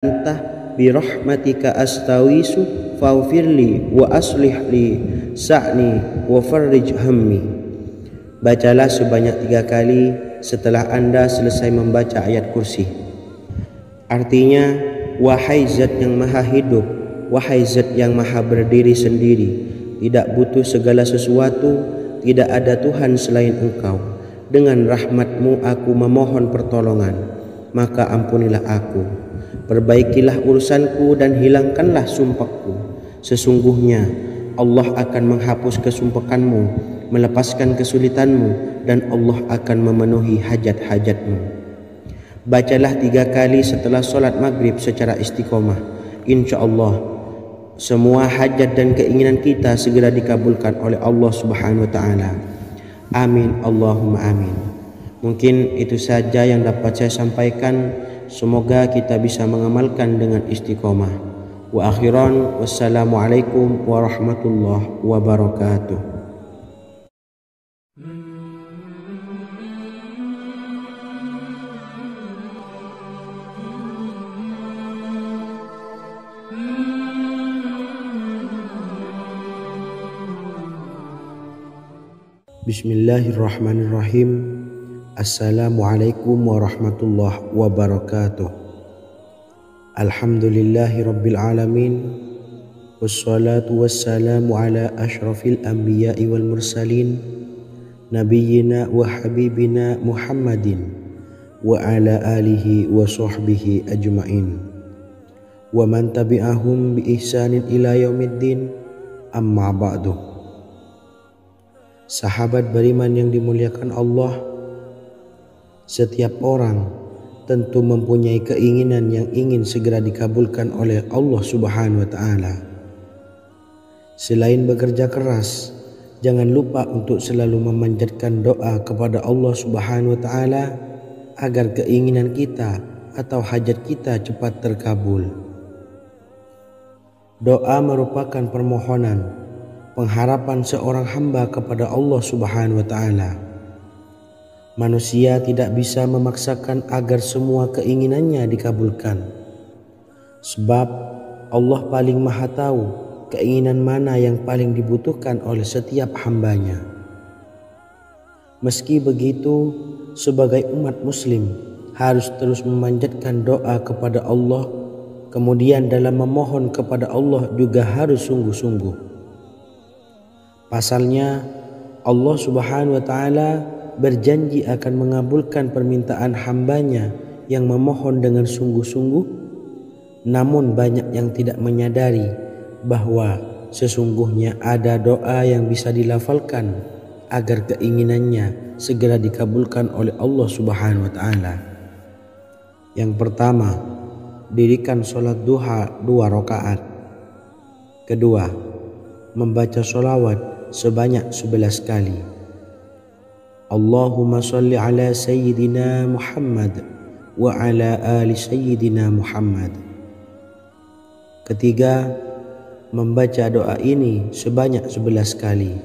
anta birahmatika astawisu faghfirli wa aslih li sa'ni wa farrij hammi. Bacalah sebanyak 3 kali setelah Anda selesai membaca ayat kursi. Artinya, wahai zat yang maha hidup, wahai zat yang maha berdiri sendiri, tidak butuh segala sesuatu, tidak ada Tuhan selain Engkau. Dengan rahmat-Mu aku memohon pertolongan, maka ampunilah aku. Perbaikilah urusanku dan hilangkanlah sumpahku. Sesungguhnya Allah akan menghapus kesumpahanmu, melepaskan kesulitanmu, dan Allah akan memenuhi hajat-hajatmu. Bacalah 3 kali setelah solat maghrib secara istiqomah. Insya Allah semua hajat dan keinginan kita segera dikabulkan oleh Allah Subhanahu wa Ta'ala. Amin Allahumma amin. Mungkin itu saja yang dapat saya sampaikan. Semoga kita bisa mengamalkan dengan istiqomah. Wa akhiran, wassalamualaikum warahmatullahi wabarakatuh. Bismillahirrahmanirrahim. Assalamualaikum warahmatullahi wabarakatuh. Alhamdulillahi rabbil alamin. Wassalatu wassalamu ala ashrafil anbiya'i wal mursalin, nabiyyina wa habibina Muhammadin wa ala alihi wa sahbihi ajma'in wa man tabi'ahum bi ihsanin ila yaumiddin, amma ba'du. Sahabat beriman yang dimuliakan Allah, setiap orang tentu mempunyai keinginan yang ingin segera dikabulkan oleh Allah Subhanahu wa Ta'ala. Selain bekerja keras, jangan lupa untuk selalu memanjatkan doa kepada Allah Subhanahu wa Ta'ala agar keinginan kita atau hajat kita cepat terkabul. Doa merupakan permohonan, pengharapan seorang hamba kepada Allah Subhanahu wa Ta'ala. Manusia tidak bisa memaksakan agar semua keinginannya dikabulkan, sebab Allah paling maha tahu keinginan mana yang paling dibutuhkan oleh setiap hambanya. Meski begitu, sebagai umat muslim harus terus memanjatkan doa kepada Allah, kemudian dalam memohon kepada Allah juga harus sungguh-sungguh. Pasalnya Allah Subhanahu wa Ta'ala berjanji akan mengabulkan permintaan hambanya yang memohon dengan sungguh-sungguh. Namun banyak yang tidak menyadari bahwa sesungguhnya ada doa yang bisa dilafalkan agar keinginannya segera dikabulkan oleh Allah Subhanahu wa Ta'ala. Yang pertama, dirikan sholat duha 2 rakaat. Kedua, membaca sholawat sebanyak 11 kali. Allahumma salli ala sayyidina Muhammad wa ala ali sayyidina Muhammad. Ketiga, membaca doa ini sebanyak 11 kali.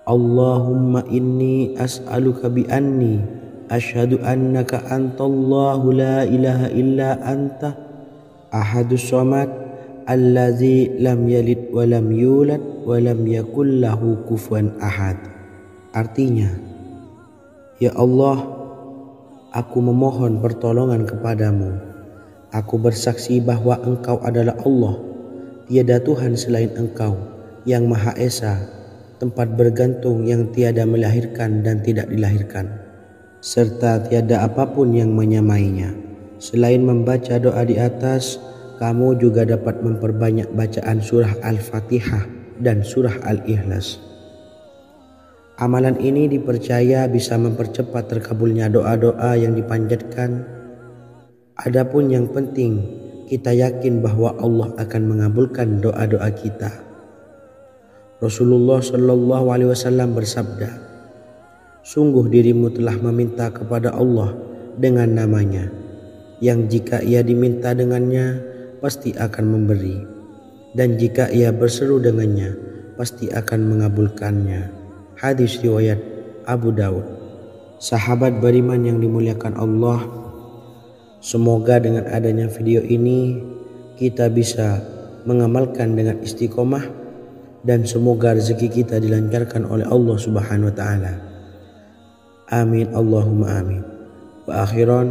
Allahumma inni as'aluka bi anni asyhadu annaka antallahu la ilaha illa anta ahadus samad allazi lam yalid wa lam yulad wa lam yakul lahu kufuwan ahad. Artinya, ya Allah, aku memohon pertolongan kepadamu. Aku bersaksi bahwa Engkau adalah Allah, tiada Tuhan selain Engkau, yang Maha Esa, tempat bergantung yang tiada melahirkan dan tidak dilahirkan, serta tiada apapun yang menyamainya. Selain membaca doa di atas, kamu juga dapat memperbanyak bacaan surah Al-Fatihah dan surah Al-Ikhlas. Amalan ini dipercaya bisa mempercepat terkabulnya doa-doa yang dipanjatkan. Adapun yang penting, kita yakin bahwa Allah akan mengabulkan doa-doa kita. Rasulullah Shallallahu Alaihi Wasallam bersabda, sungguh dirimu telah meminta kepada Allah dengan namanya, yang jika ia diminta dengannya, pasti akan memberi, dan jika ia berseru dengannya, pasti akan mengabulkannya. Hadis riwayat Abu Daud. Sahabat beriman yang dimuliakan Allah, Semoga dengan adanya video ini kita bisa mengamalkan dengan istiqomah dan semoga rezeki kita dilancarkan oleh Allah Subhanahu wa taala. Amin Allahumma amin. Wa akhiran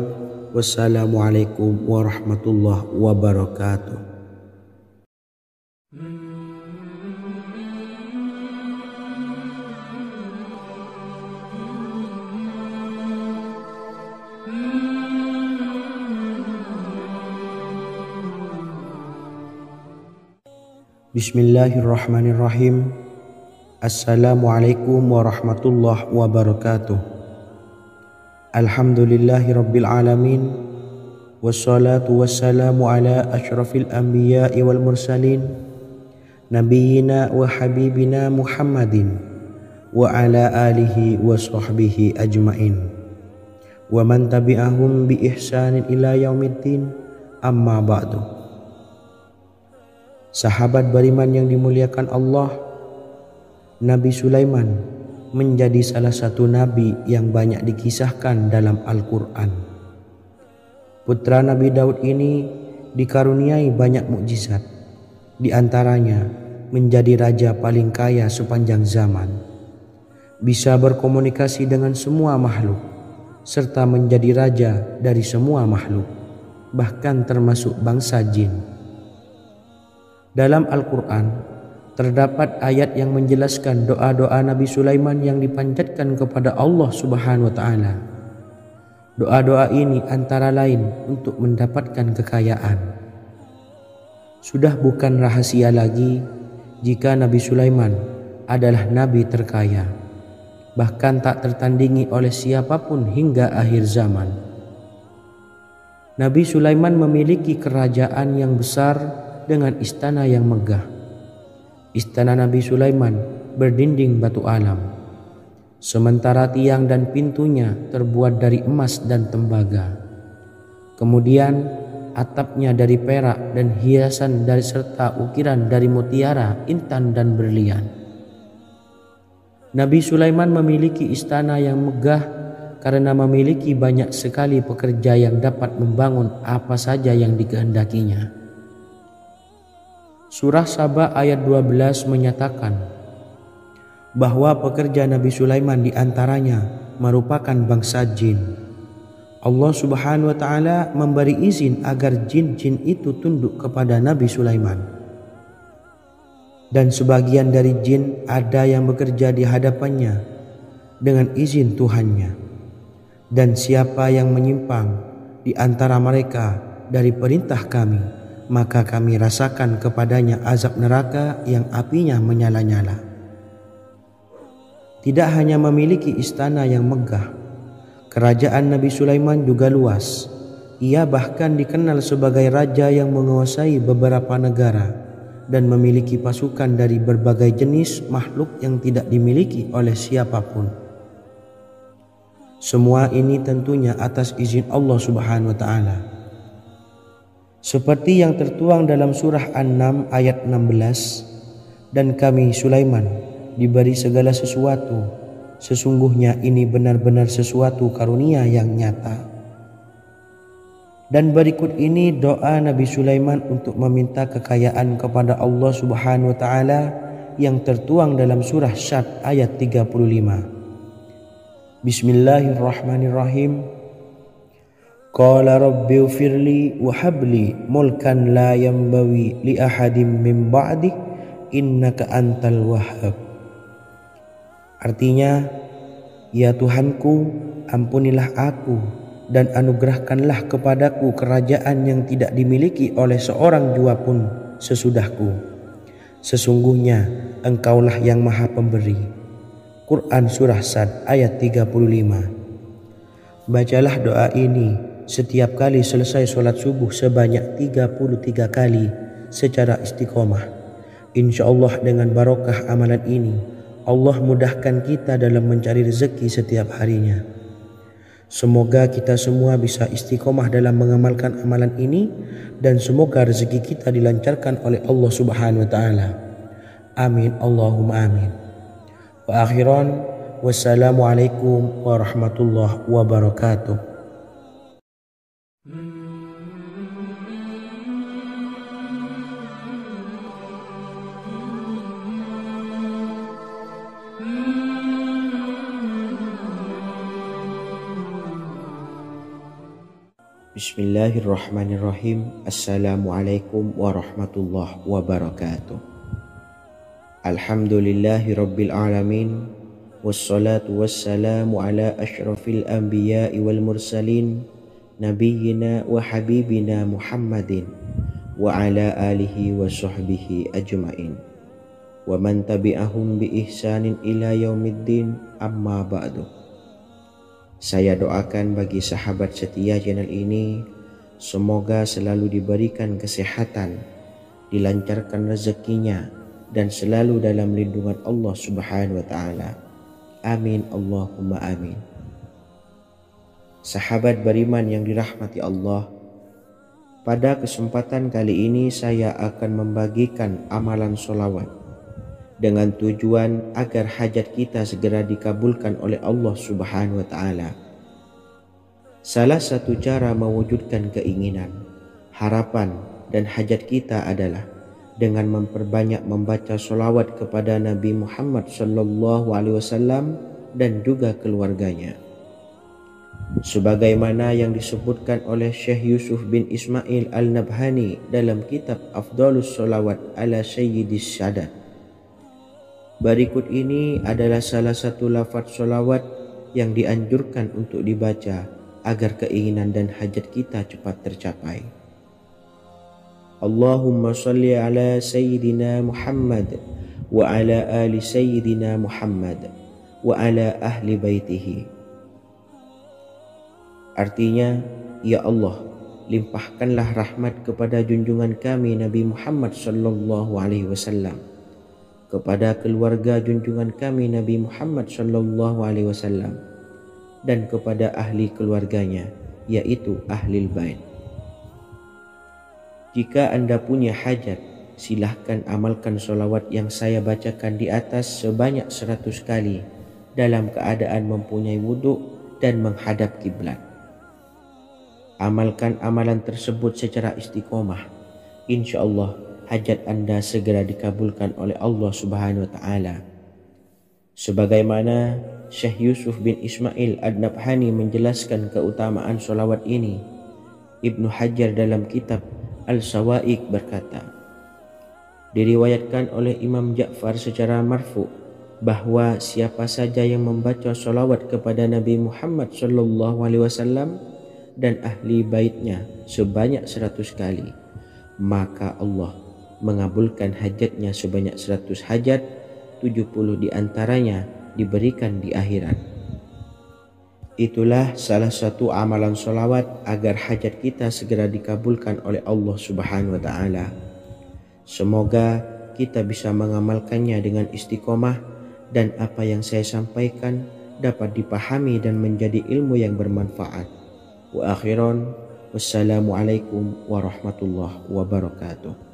wassalamualaikum warahmatullahi wabarakatuh. Bismillahirrahmanirrahim. Assalamualaikum warahmatullahi wabarakatuh. Alhamdulillahi rabbil alamin. Wassalatu wassalamu ala asyrafil anbiya'i wal mursalin Nabiyyina wa habibina Muhammadin wa ala alihi wa sahbihi ajmain wa man tabi'ahum bi ihsanin ila yaumiddin, amma ba'du. Sahabat beriman yang dimuliakan Allah, Nabi Sulaiman menjadi salah satu nabi yang banyak dikisahkan dalam Al-Quran. Putra Nabi Daud ini dikaruniai banyak mukjizat, di antaranya menjadi raja paling kaya sepanjang zaman, bisa berkomunikasi dengan semua makhluk, serta menjadi raja dari semua makhluk, bahkan termasuk bangsa jin. Dalam Al-Quran terdapat ayat yang menjelaskan doa-doa Nabi Sulaiman yang dipanjatkan kepada Allah Subhanahu wa taala. Doa-doa ini antara lain untuk mendapatkan kekayaan. Sudah bukan rahasia lagi jika Nabi Sulaiman adalah nabi terkaya, bahkan tak tertandingi oleh siapapun hingga akhir zaman. Nabi Sulaiman memiliki kerajaan yang besar dengan istana yang megah. Istana Nabi Sulaiman berdinding batu alam, sementara tiang dan pintunya terbuat dari emas dan tembaga. Kemudian atapnya dari perak dan hiasan dari serta ukiran dari mutiara, intan dan berlian. Nabi Sulaiman memiliki istana yang megah karena memiliki banyak sekali pekerja yang dapat membangun apa saja yang dikehendakinya. Surah Saba ayat 12 menyatakan bahwa pekerja Nabi Sulaiman diantaranya merupakan bangsa jin. Allah Subhanahu wa taala memberi izin agar jin-jin itu tunduk kepada Nabi Sulaiman. Dan sebagian dari jin ada yang bekerja di hadapannya dengan izin Tuhannya. Dan siapa yang menyimpang di antara mereka dari perintah kami, maka kami rasakan kepadanya azab neraka yang apinya menyala-nyala. Tidak hanya memiliki istana yang megah, kerajaan Nabi Sulaiman juga luas. Ia bahkan dikenal sebagai raja yang menguasai beberapa negara dan memiliki pasukan dari berbagai jenis makhluk yang tidak dimiliki oleh siapapun. Semua ini tentunya atas izin Allah Subhanahu wa taala. Seperti yang tertuang dalam surah An-Naml ayat 16, dan kami Sulaiman diberi segala sesuatu, sesungguhnya ini benar-benar sesuatu karunia yang nyata. Dan berikut ini doa Nabi Sulaiman untuk meminta kekayaan kepada Allah Subhanahu wa taala yang tertuang dalam surah Syad ayat 35. Bismillahirrahmanirrahim. Qala rabbi ufirli wa habli mulkan la yanbawi li ahadim min ba'di innaka antal wahhab. Artinya, ya Tuhanku, ampunilah aku dan anugerahkanlah kepadaku kerajaan yang tidak dimiliki oleh seorang jua pun sesudahku. Sesungguhnya Engkaulah yang Maha Pemberi. Quran Surah Sad ayat 35. Bacalah doa ini setiap kali selesai sholat subuh sebanyak 33 kali secara istiqomah. Insya Allah dengan barokah amalan ini, Allah mudahkan kita dalam mencari rezeki setiap harinya. Semoga kita semua bisa istiqomah dalam mengamalkan amalan ini dan semoga rezeki kita dilancarkan oleh Allah Subhanahu wa taala. Amin Allahumma amin. Wa akhiran wassalamualaikum warahmatullahi wabarakatuh. Bismillahirrahmanirrahim. Assalamualaikum warahmatullahi wabarakatuh. Alhamdulillahi rabbil alamin. Wassalatu wassalamu ala ashrafil anbiya'i wal mursalin, nabiyyina wa habibina Muhammadin wa ala alihi wa sahbihi ajma'in wa man tabi'ahum bi ihsanin ila yaumiddin, amma ba'du. Saya doakan bagi sahabat setia channel ini, semoga selalu diberikan kesehatan, dilancarkan rezekinya, dan selalu dalam lindungan Allah Subhanahu wa Ta'ala. Amin Allahumma amin. Sahabat beriman yang dirahmati Allah, pada kesempatan kali ini saya akan membagikan amalan sholawat dengan tujuan agar hajat kita segera dikabulkan oleh Allah Subhanahu wa Ta'ala. Salah satu cara mewujudkan keinginan, harapan, dan hajat kita adalah dengan memperbanyak membaca sholawat kepada Nabi Muhammad SAW dan juga keluarganya. Sebagaimana yang disebutkan oleh Syekh Yusuf bin Ismail Al-Nabhani dalam kitab Afdhalus Sholawat ala Sayyidis Sadat. Berikut ini adalah salah satu lafaz sholawat yang dianjurkan untuk dibaca agar keinginan dan hajat kita cepat tercapai. Allahumma salli ala Sayyidina Muhammad wa ala ali Sayyidina Muhammad wa ala ahli baitihi. Artinya, ya Allah, limpahkanlah rahmat kepada junjungan kami Nabi Muhammad SAW, kepada keluarga junjungan kami Nabi Muhammad SAW, dan kepada ahli keluarganya, yaitu ahlil bait. Jika Anda punya hajat, silahkan amalkan sholawat yang saya bacakan di atas sebanyak 100 kali dalam keadaan mempunyai wudhu dan menghadap kiblat. Amalkan amalan tersebut secara istiqomah. Insya Allah hajat Anda segera dikabulkan oleh Allah Subhanahu wa Ta'ala. Sebagaimana Syekh Yusuf bin Ismail Ad-Nabhani menjelaskan keutamaan sholawat ini, Ibnu Hajar dalam kitab Al-Sawa'iq berkata, diriwayatkan oleh Imam Ja'far secara marfu bahwa siapa saja yang membaca sholawat kepada Nabi Muhammad SAW dan ahli baitnya sebanyak 100 kali, maka Allah mengabulkan hajatnya sebanyak 100 hajat, 70 diantaranya diberikan di akhirat. Itulah salah satu amalan sholawat agar hajat kita segera dikabulkan oleh Allah Subhanahu wa Ta'ala. Semoga kita bisa mengamalkannya dengan istiqomah dan apa yang saya sampaikan dapat dipahami dan menjadi ilmu yang bermanfaat. Wa akhiran, wassalamualaikum warahmatullahi wabarakatuh.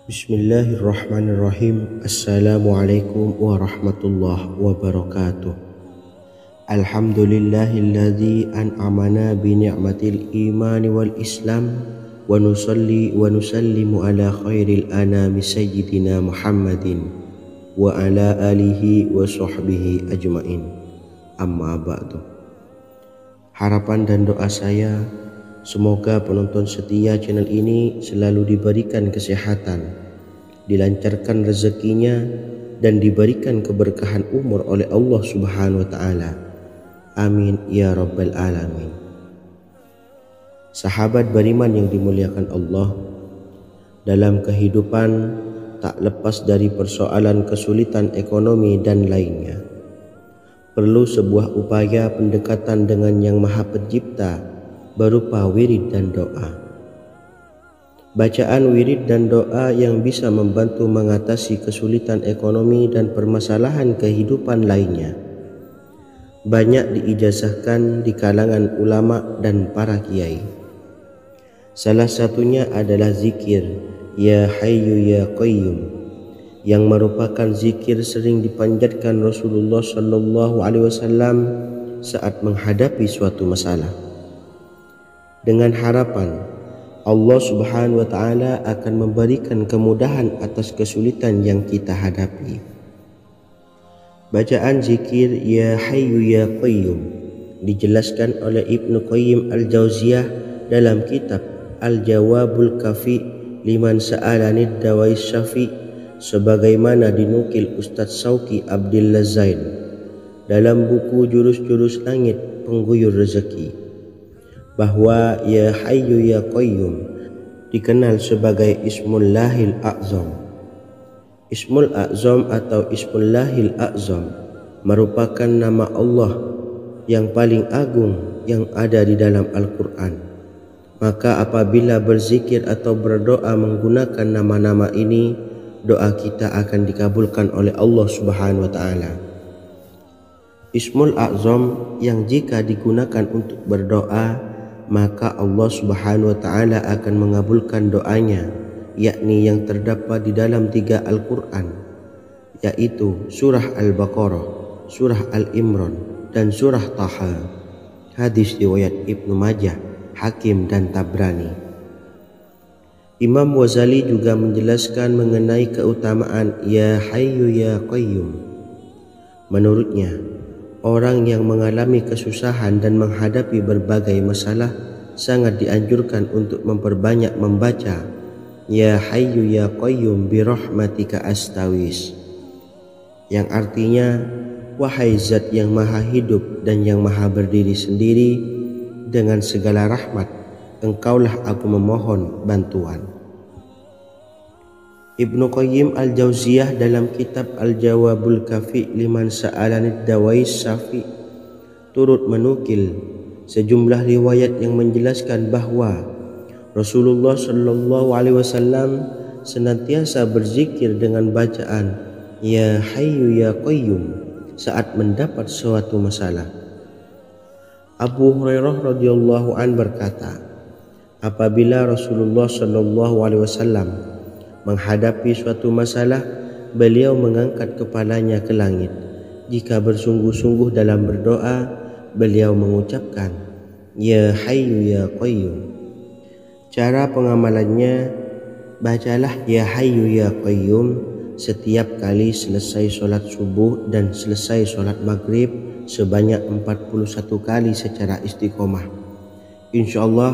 Bismillahirrahmanirrahim. Assalamualaikum warahmatullahi wabarakatuh. Alhamdulillahilladzi an'amana bi ni'matil imani wal islam wa nusalli wa nusallimu ala khairil anami sayyidina Muhammadin wa ala alihi wa sahbihi ajma'in, amma ba'du. Harapan dan doa saya, semoga penonton setia channel ini selalu diberikan kesehatan, dilancarkan rezekinya, dan diberikan keberkahan umur oleh Allah Subhanahu wa Ta'ala. Amin ya rabbal alamin. Sahabat beriman yang dimuliakan Allah, dalam kehidupan tak lepas dari persoalan kesulitan ekonomi dan lainnya. Perlu sebuah upaya pendekatan dengan Yang Maha Pencipta berupa wirid dan doa. Bacaan wirid dan doa yang bisa membantu mengatasi kesulitan ekonomi dan permasalahan kehidupan lainnya banyak diijazahkan di kalangan ulama dan para kiai. Salah satunya adalah zikir Ya Hayyu Ya Qayyum, yang merupakan zikir sering dipanjatkan Rasulullah SAW saat menghadapi suatu masalah. dengan harapan Allah Subhanahu wa taala akan memberikan kemudahan atas kesulitan yang kita hadapi. Bacaan zikir Ya Hayyu Ya Qayyum dijelaskan oleh Ibnu Qayyim Al-Jauziyah dalam kitab Al-Jawabul Kafi liman sa'alanid dawais syafi, sebagaimana dinukil Ustadz Sauki Abdillah Zain dalam buku Jurus-Jurus Langit Pengguyur Rezeki, bahwa Ya Hayyu Ya Qayyum dikenal sebagai Ismullahil A'zam. Ismul A'zam atau Ismullahil A'zam merupakan nama Allah yang paling agung yang ada di dalam Al-Quran. Maka apabila berzikir atau berdoa menggunakan nama-nama ini, doa kita akan dikabulkan oleh Allah Subhanahu wa taala. Ismul A'zam yang jika digunakan untuk berdoa, maka Allah Subhanahu wa taala akan mengabulkan doanya, yakni yang terdapat di dalam 3 Al-Quran, yaitu surah Al-Baqarah, surah Al-Imran, dan surah Taha. Hadis riwayat Ibnu Majah, Hakim, dan Tabrani. Imam Ghazali juga menjelaskan mengenai keutamaan Ya Hayyu Ya Qayyum. Menurutnya, orang yang mengalami kesusahan dan menghadapi berbagai masalah sangat dianjurkan untuk memperbanyak membaca Ya Hayyu Ya Qayyum bi rahmatika astawis, yang artinya, wahai zat yang maha hidup dan yang maha berdiri sendiri, dengan segala rahmat engkaulah aku memohon bantuan. Ibnu Qayyim Al-Jauziyah dalam kitab Al-Jawabul Kafi liman sa'alanid dawais syafi turut menukil sejumlah riwayat yang menjelaskan bahwa Rasulullah Shallallahu Alaihi Wasallam senantiasa berzikir dengan bacaan Ya Hayyu Ya Qayyum saat mendapat suatu masalah. Abu Hurairah radhiyallahu an berkata, apabila Rasulullah Shallallahu Alaihi Wasallam menghadapi suatu masalah, beliau mengangkat kepalanya ke langit. Jika bersungguh-sungguh dalam berdoa, beliau mengucapkan Ya Hayyu Ya Qayyum. Cara pengamalannya, bacalah Ya Hayyu Ya Qayyum setiap kali selesai sholat subuh dan selesai sholat maghrib sebanyak 41 kali secara istiqomah. Insyaallah,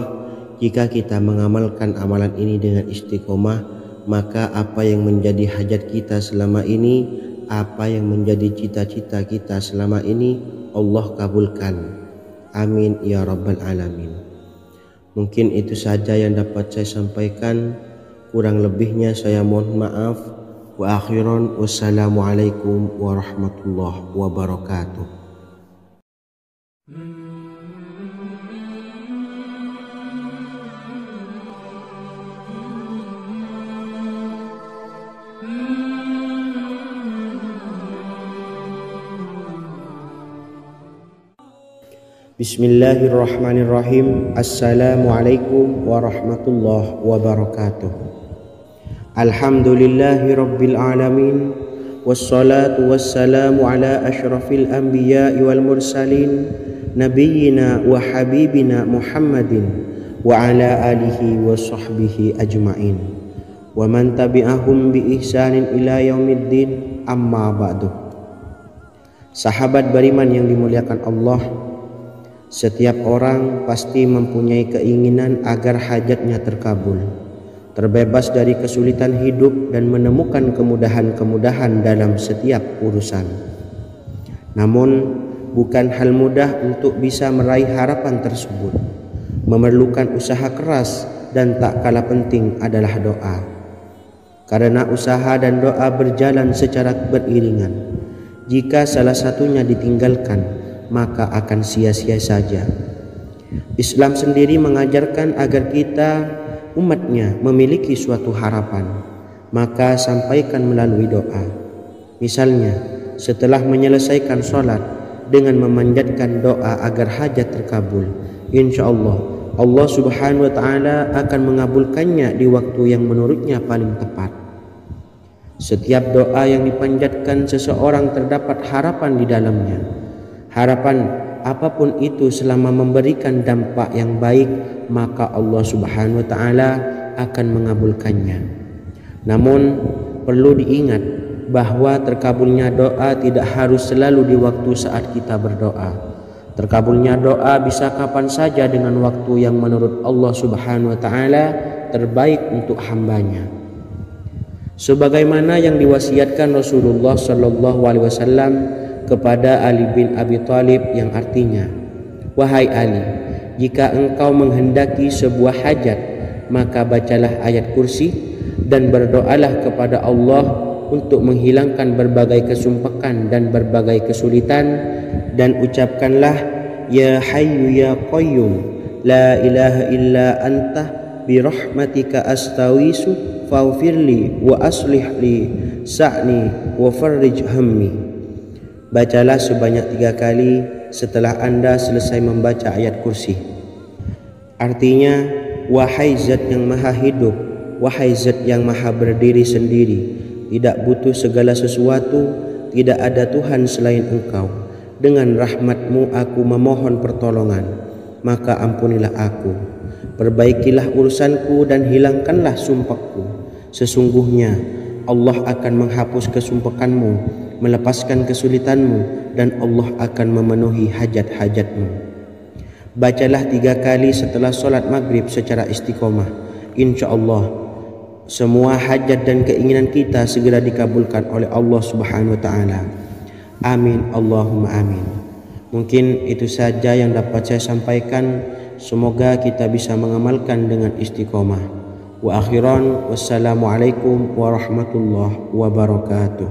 jika kita mengamalkan amalan ini dengan istiqomah, maka apa yang menjadi hajat kita selama ini, apa yang menjadi cita-cita kita selama ini, Allah kabulkan. Amin ya rabbal alamin. Mungkin itu saja yang dapat saya sampaikan. Kurang lebihnya saya mohon maaf. Wa akhiran, wassalamualaikum warahmatullahi wabarakatuh. Bismillahirrahmanirrahim. Assalamualaikum warahmatullahi wabarakatuh. Alhamdulillahi rabbil alamin, wassalatu wassalamu ala ashrafil anbiya'i wal mursalin, nabiyyina wa habibina Muhammadin wa ala alihi wa sahbihi ajma'in wa man tabi'ahum bi ihsanin ila yaumiddin, amma ba'du. Sahabat beriman yang dimuliakan Allah, setiap orang pasti mempunyai keinginan agar hajatnya terkabul, terbebas dari kesulitan hidup dan menemukan kemudahan-kemudahan dalam setiap urusan. Namun, bukan hal mudah untuk bisa meraih harapan tersebut. Memerlukan usaha keras dan tak kalah penting adalah doa. Karena usaha dan doa berjalan secara beriringan. Jika salah satunya ditinggalkan, maka akan sia-sia saja. Islam sendiri mengajarkan agar kita umatnya memiliki suatu harapan, maka sampaikan melalui doa. Misalnya, setelah menyelesaikan sholat dengan memanjatkan doa agar hajat terkabul, insyaallah Allah Subhanahu wa taala akan mengabulkannya di waktu yang menurutnya paling tepat. Setiap doa yang dipanjatkan seseorang terdapat harapan di dalamnya. Harapan apapun itu selama memberikan dampak yang baik, maka Allah Subhanahu wa taala akan mengabulkannya. Namun perlu diingat bahwa terkabulnya doa tidak harus selalu di waktu saat kita berdoa. Terkabulnya doa bisa kapan saja dengan waktu yang menurut Allah Subhanahu wa taala terbaik untuk hambanya. Sebagaimana yang diwasiatkan Rasulullah sallallahu alaihi wasallam kepada Ali bin Abi Thalib, yang artinya, "Wahai Ali, jika engkau menghendaki sebuah hajat, maka bacalah ayat kursi dan berdoalah kepada Allah untuk menghilangkan berbagai kesumpakan dan berbagai kesulitan, dan ucapkanlah, Ya Hayyu Ya Qayyum, La ilaha illa anta birahmatika astawisu faghfirli wa aslih li sa'ni wa farrij hammi." Bacalah sebanyak 3 kali setelah Anda selesai membaca ayat kursi. Artinya, wahai zat yang maha hidup, wahai zat yang maha berdiri sendiri, tidak butuh segala sesuatu, tidak ada Tuhan selain Engkau. Dengan rahmat-Mu aku memohon pertolongan, maka ampunilah aku. Perbaikilah urusanku dan hilangkanlah sumpahku. Sesungguhnya Allah akan menghapus kesumpakanmu, melepaskan kesulitanmu, dan Allah akan memenuhi hajat-hajatmu. Bacalah 3 kali setelah solat maghrib secara istiqomah. Insya Allah semua hajat dan keinginan kita segera dikabulkan oleh Allah Subhanahu wa taala. Amin Allahumma amin. Mungkin itu saja yang dapat saya sampaikan. Semoga kita bisa mengamalkan dengan istiqomah. Wa akhiran, wassalamualaikum warahmatullahi wabarakatuh.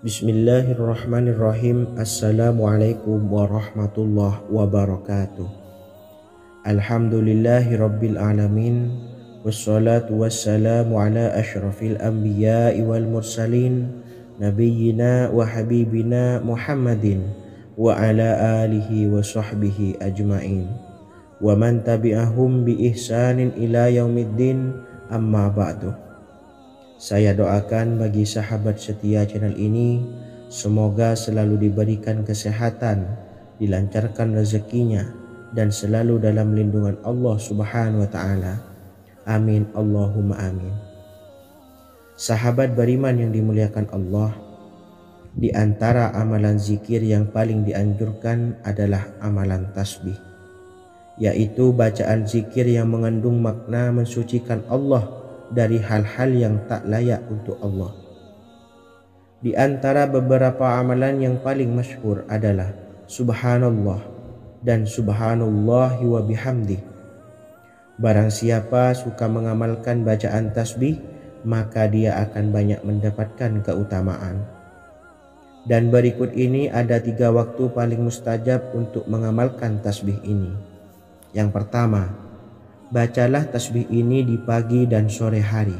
Bismillahirrahmanirrahim. Assalamualaikum warahmatullahi wabarakatuh. Alhamdulillahi rabbil alamin, wassalatu wassalamu ala ashrafil anbiya'i wal mursalin, nabiyyina wa habibina Muhammadin wa ala alihi wa sahbihi ajma'in, wa man tabi'ahum bi ihsanin ila yaumiddin, amma ba'du. Saya doakan bagi sahabat setia channel ini, semoga selalu diberikan kesehatan, dilancarkan rezekinya, dan selalu dalam lindungan Allah Subhanahu wa ta'ala. Amin Allahumma amin. Sahabat beriman yang dimuliakan Allah, di antara amalan zikir yang paling dianjurkan adalah amalan tasbih, yaitu bacaan zikir yang mengandung makna mensucikan Allah dari hal-hal yang tak layak untuk Allah. Di antara beberapa amalan yang paling masyhur adalah Subhanallah dan Subhanallahi wa bihamdih. Barang siapa suka mengamalkan bacaan tasbih, maka dia akan banyak mendapatkan keutamaan. Dan berikut ini ada 3 waktu paling mustajab untuk mengamalkan tasbih ini. Yang pertama, bacalah tasbih ini di pagi dan sore hari.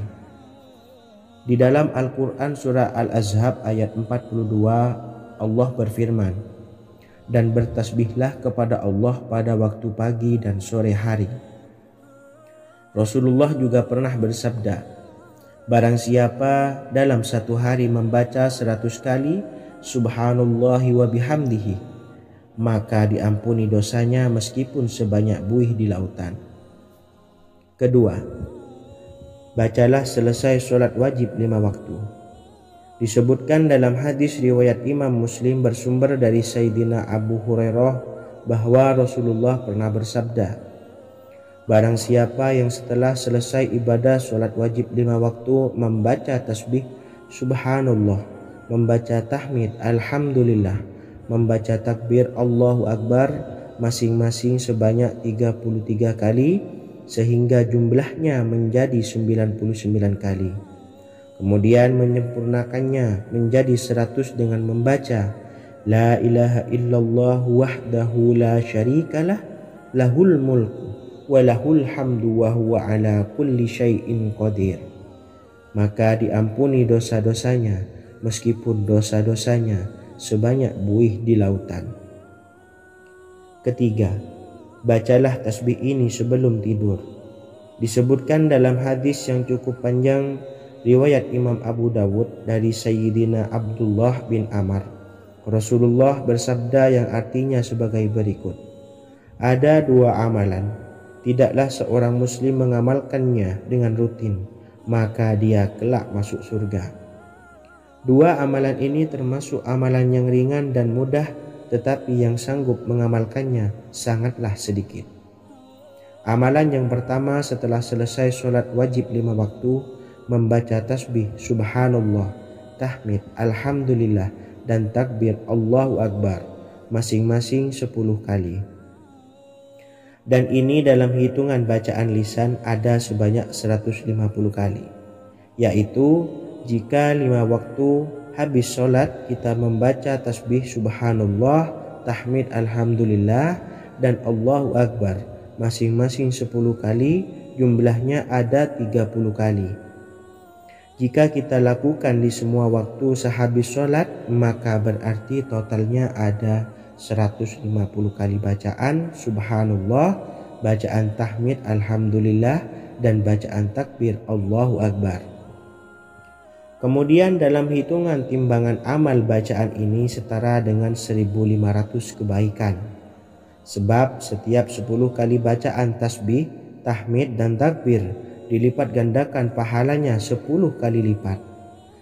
Di dalam Al-Quran surah Al-Ahzab ayat 42, Allah berfirman, "Dan bertasbihlah kepada Allah pada waktu pagi dan sore hari." Rasulullah juga pernah bersabda, "Barang siapa dalam satu hari membaca 100 kali Subhanallahi wa bihamdihi, maka diampuni dosanya meskipun sebanyak buih di lautan." Kedua, bacalah selesai sholat wajib 5 waktu. Disebutkan dalam hadis riwayat Imam Muslim bersumber dari Sayyidina Abu Hurairah bahwa Rasulullah pernah bersabda, "Barang siapa yang setelah selesai ibadah sholat wajib 5 waktu membaca tasbih Subhanallah, membaca tahmid Alhamdulillah, membaca takbir Allahu Akbar masing-masing sebanyak 33 kali, sehingga jumlahnya menjadi 99 kali. Kemudian menyempurnakannya menjadi 100 dengan membaca La ilaha illallah wahdahu la syarikalah, lahul mulku wa lahul hamdu wa huwa ala kulli syai'in qadir. Maka diampuni dosa-dosanya meskipun dosa-dosanya sebanyak buih di lautan. Ketiga, bacalah tasbih ini sebelum tidur. Disebutkan dalam hadis yang cukup panjang riwayat Imam Abu Dawud dari Sayyidina Abdullah bin Amr, Rasulullah bersabda yang artinya sebagai berikut: ada dua amalan, tidaklah seorang muslim mengamalkannya dengan rutin, maka dia kelak masuk surga. Dua amalan ini termasuk amalan yang ringan dan mudah, tetapi yang sanggup mengamalkannya sangatlah sedikit. Amalan yang pertama setelah selesai sholat wajib 5 waktu, membaca tasbih subhanallah, tahmid, alhamdulillah, dan takbir Allahu Akbar masing-masing 10 kali. Dan ini dalam hitungan bacaan lisan ada sebanyak 150 kali, yaitu jika 5 waktu habis sholat kita membaca tasbih subhanallah, tahmid, alhamdulillah, dan Allahu Akbar masing-masing 10 kali, jumlahnya ada 30 kali. Jika kita lakukan di semua waktu sehabis sholat, maka berarti totalnya ada 150 kali bacaan subhanallah, bacaan tahmid alhamdulillah, dan bacaan takbir Allahu Akbar. Kemudian dalam hitungan timbangan amal bacaan ini setara dengan 1500 kebaikan. Sebab setiap 10 kali bacaan tasbih, tahmid, dan takbir dilipat gandakan pahalanya 10 kali lipat.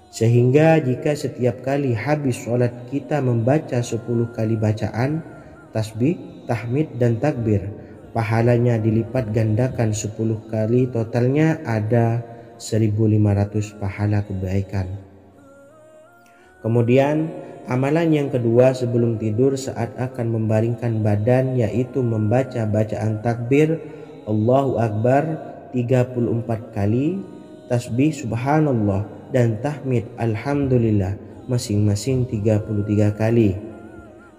Sehingga jika setiap kali habis sholat kita membaca 10 kali bacaan tasbih, tahmid, dan takbir, pahalanya dilipat gandakan 10 kali, totalnya ada 1500 pahala kebaikan. Kemudian amalan yang kedua sebelum tidur saat akan membaringkan badan, yaitu membaca bacaan takbir Allahu Akbar 34 kali, tasbih subhanallah, dan tahmid alhamdulillah masing-masing 33 kali.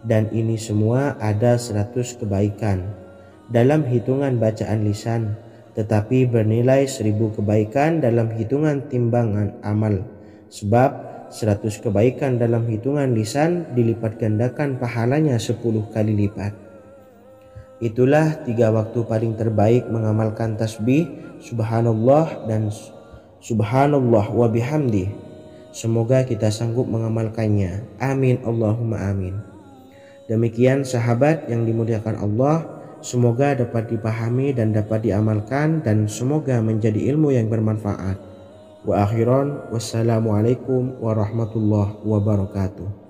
Dan ini semua ada 100 kebaikan dalam hitungan bacaan lisan, tetapi bernilai 1000 kebaikan dalam hitungan timbangan amal. Sebab 100 kebaikan dalam hitungan lisan dilipat gandakan pahalanya 10 kali lipat. Itulah 3 waktu paling terbaik mengamalkan tasbih subhanallah dan subhanallah wa bihamdih. Semoga kita sanggup mengamalkannya. Amin Allahumma amin. Demikian sahabat yang dimuliakan Allah, semoga dapat dipahami dan dapat diamalkan, dan semoga menjadi ilmu yang bermanfaat. Wa akhiran, wassalamualaikum warahmatullahi wabarakatuh.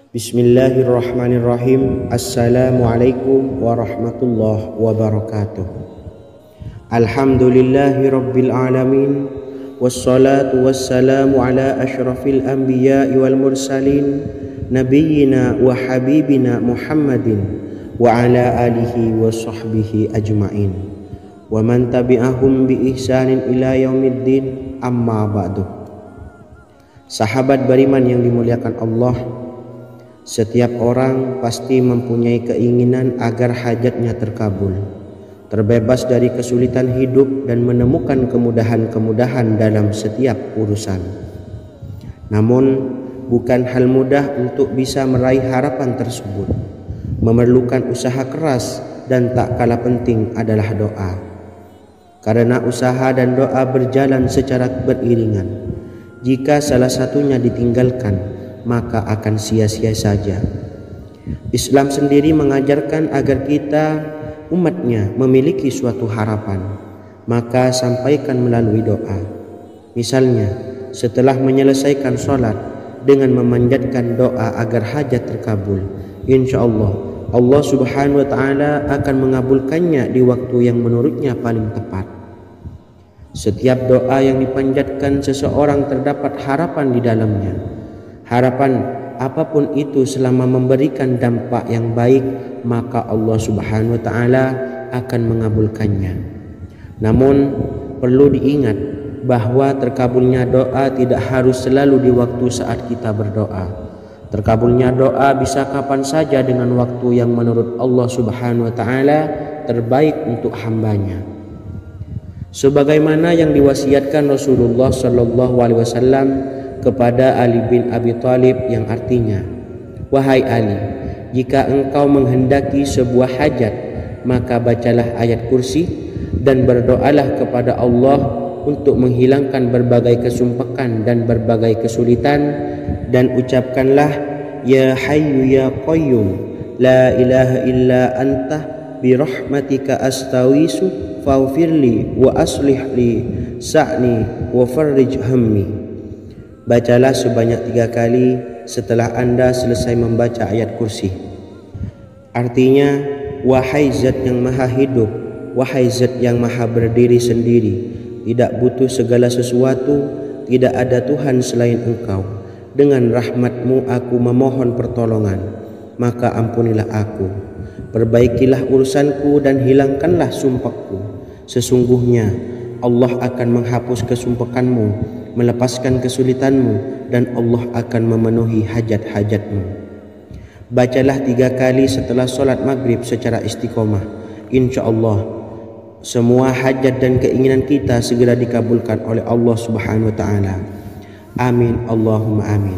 Bismillahirrahmanirrahim. Assalamualaikum warahmatullahi wabarakatuh. Alhamdulillahi rabbil alamin, wassalatu wassalamu ala ashrafil anbiya'i wal mursalin, nabiyyina wa habibina Muhammadin wa ala alihi wa sahbihi ajma'in, wa man tabi'ahum bi ihsanin ila yaumiddin, amma ba'du. Sahabat beriman yang dimuliakan Allah, setiap orang pasti mempunyai keinginan agar hajatnya terkabul, terbebas dari kesulitan hidup, dan menemukan kemudahan-kemudahan dalam setiap urusan. Namun, bukan hal mudah untuk bisa meraih harapan tersebut. Memerlukan usaha keras, dan tak kalah penting adalah doa. Karena usaha dan doa berjalan secara beriringan. Jika salah satunya ditinggalkan, maka akan sia-sia saja. Islam sendiri mengajarkan agar kita umatnya memiliki suatu harapan, maka sampaikan melalui doa. Misalnya, setelah menyelesaikan sholat dengan memanjatkan doa agar hajat terkabul, insya Allah subhanahu wa ta'ala akan mengabulkannya di waktu yang menurutnya paling tepat. Setiap doa yang dipanjatkan seseorang terdapat harapan di dalamnya. Harapan apapun itu selama memberikan dampak yang baik, maka Allah subhanahu wa ta'ala akan mengabulkannya. Namun perlu diingat bahwa terkabulnya doa tidak harus selalu di waktu saat kita berdoa. Terkabulnya doa bisa kapan saja dengan waktu yang menurut Allah Subhanahu wa taala terbaik untuk hambanya. Sebagaimana yang diwasiatkan Rasulullah sallallahu alaihi wasallam kepada Ali bin Abi Thalib, yang artinya, "Wahai Ali, jika engkau menghendaki sebuah hajat, maka bacalah ayat kursi dan berdoalah kepada Allah untuk menghilangkan berbagai kesumpakan dan berbagai kesulitan, dan ucapkanlah, Ya Hayyu Ya Qayyum, La ilaha illa anta birahmatika astawisu faghfirli wa aslih li sa'ni wa farrij hammi." Bacalah sebanyak 3 kali setelah Anda selesai membaca ayat kursi. Artinya, wahai zat yang maha hidup, wahai zat yang maha berdiri sendiri, tidak butuh segala sesuatu, tidak ada Tuhan selain Engkau. Dengan rahmat-Mu aku memohon pertolongan, maka ampunilah aku. Perbaikilah urusanku dan hilangkanlah sumpahku. Sesungguhnya Allah akan menghapus kesumpahanmu, melepaskan kesulitanmu, dan Allah akan memenuhi hajat-hajatmu. Bacalah 3 kali setelah solat maghrib secara istiqomah. Insya Allah semua hajat dan keinginan kita segera dikabulkan oleh Allah Subhanahu wa taala. Amin Allahumma amin.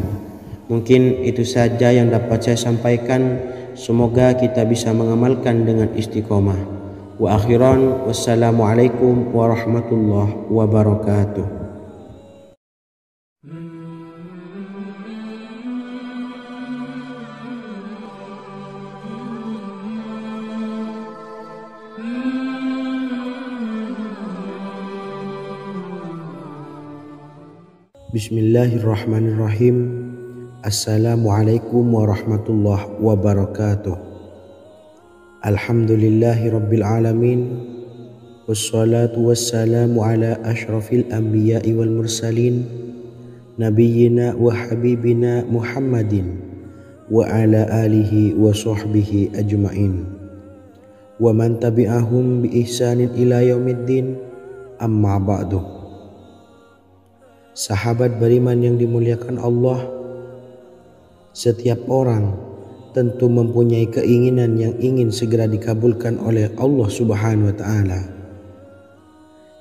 Mungkin itu saja yang dapat saya sampaikan. Semoga kita bisa mengamalkan dengan istiqomah. Wa akhiran, wassalamualaikum warahmatullahi wabarakatuh. Bismillahirrahmanirrahim. Assalamualaikum warahmatullahi wabarakatuh. Alhamdulillahi rabbil alamin. Wassalatu wassalamu ala ashrafil anbiya'i wal mursalin, nabiyyina wa habibina Muhammadin wa ala alihi wa sahbihi ajma'in wa man tabi'ahum bi ihsanin ila yaumiddin, amma ba'du. Sahabat beriman yang dimuliakan Allah, setiap orang tentu mempunyai keinginan yang ingin segera dikabulkan oleh Allah Subhanahu wa taala.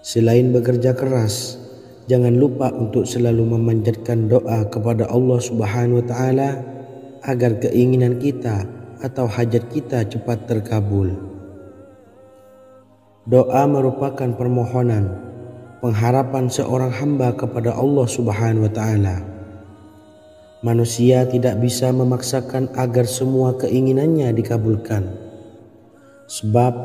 Selain bekerja keras, jangan lupa untuk selalu memanjatkan doa kepada Allah Subhanahu wa taala agar keinginan kita atau hajat kita cepat terkabul. Doa merupakan permohonan, pengharapan seorang hamba kepada Allah Subhanahu wa taala. Manusia tidak bisa memaksakan agar semua keinginannya dikabulkan, sebab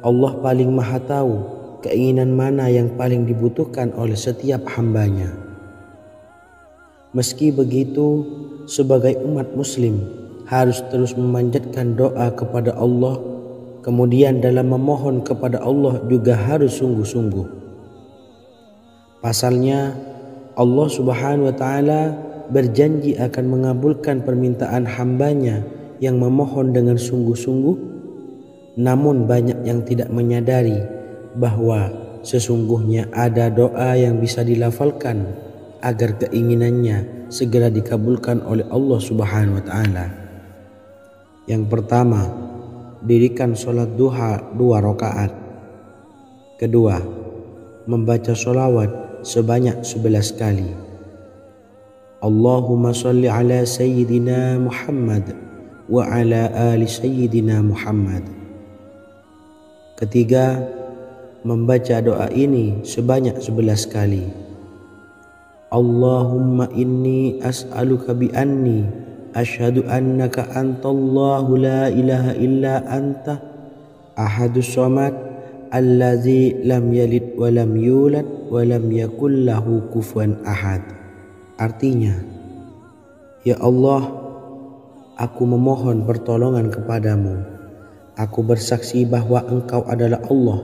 Allah paling maha tahu keinginan mana yang paling dibutuhkan oleh setiap hambanya. Meski begitu, sebagai umat muslim harus terus memanjatkan doa kepada Allah, kemudian dalam memohon kepada Allah juga harus sungguh-sungguh. Pasalnya, Allah Subhanahu wa taala berjanji akan mengabulkan permintaan hambanya yang memohon dengan sungguh-sungguh. Namun banyak yang tidak menyadari bahwa sesungguhnya ada doa yang bisa dilafalkan agar keinginannya segera dikabulkan oleh Allah Subhanahu wa taala. Yang pertama, dirikan sholat duha 2 rakaat. Kedua, membaca sholawat sebanyak 11 kali. Allahumma sholli ala sayyidina Muhammad wa ala ali sayyidina Muhammad. Ketiga, membaca doa ini sebanyak 11 kali. Allahumma inni as'aluka bi anni asyhadu annaka antallahu la ilaha illa anta ahadus samad allazi lam yalid wa lam yulad wa lam yakul lahu kufuwan ahad. Artinya, ya Allah, aku memohon pertolongan kepadamu. Aku bersaksi bahwa Engkau adalah Allah,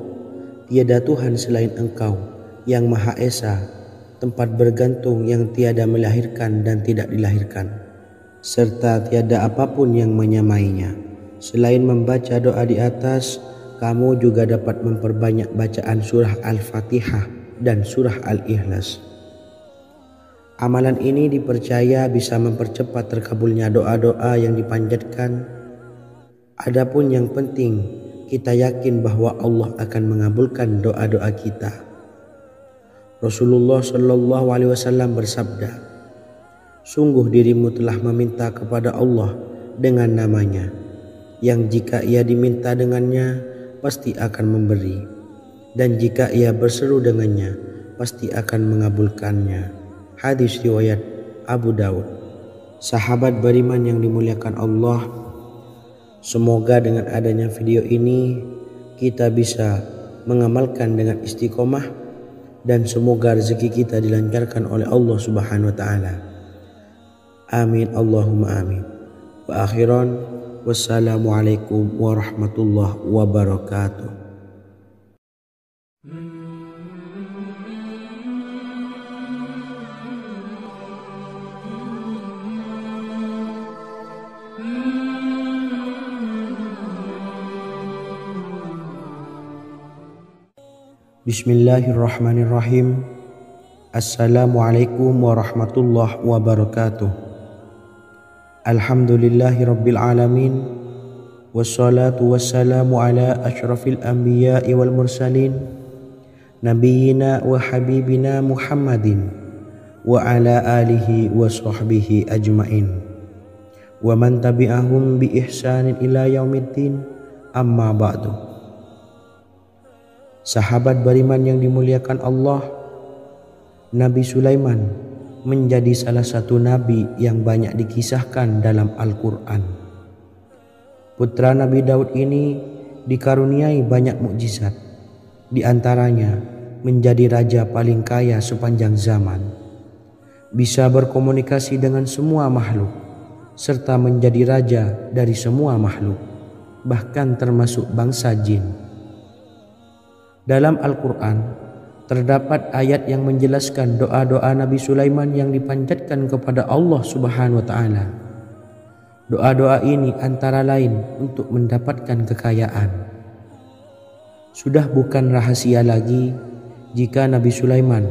tiada Tuhan selain Engkau, yang Maha Esa, tempat bergantung yang tiada melahirkan dan tidak dilahirkan, serta tiada apapun yang menyamainya. Selain membaca doa di atas, kamu juga dapat memperbanyak bacaan surah Al-Fatihah dan surah Al-Ikhlas. Amalan ini dipercaya bisa mempercepat terkabulnya doa-doa yang dipanjatkan. Adapun yang penting, kita yakin bahwa Allah akan mengabulkan doa-doa kita. Rasulullah Shallallahu Alaihi Wasallam bersabda, sungguh dirimu telah meminta kepada Allah dengan namanya, yang jika ia diminta dengannya, pasti akan memberi, dan jika ia berseru dengannya, pasti akan mengabulkannya. Hadis riwayat Abu Daud. Sahabat beriman yang dimuliakan Allah, semoga dengan adanya video ini kita bisa mengamalkan dengan istiqomah, dan semoga rezeki kita dilancarkan oleh Allah Subhanahu wa taala. Amin Allahumma amin. Wa akhiran, wassalamualaikum warahmatullahi wabarakatuh. Bismillahirrahmanirrahim. Assalamualaikum warahmatullahi wabarakatuh. Alhamdulillahirabbil alamin. Wassalatu wassalamu ala asyrafil anbiya'i wal mursalin, nabiyyina wa habibina Muhammadin wa ala alihi wa sahbihi ajmain, wa man tabi'ahum bi ihsanin ila yaumiddin, amma ba'du. Sahabat beriman yang dimuliakan Allah, Nabi Sulaiman menjadi salah satu nabi yang banyak dikisahkan dalam Al-Quran. Putra Nabi Daud ini dikaruniai banyak mukjizat, di antaranya menjadi raja paling kaya sepanjang zaman, bisa berkomunikasi dengan semua makhluk, serta menjadi raja dari semua makhluk, bahkan termasuk bangsa jin. Dalam Al-Quran terdapat ayat yang menjelaskan doa-doa Nabi Sulaiman yang dipanjatkan kepada Allah Subhanahu wa taala. Doa-doa ini antara lain untuk mendapatkan kekayaan. Sudah bukan rahasia lagi jika Nabi Sulaiman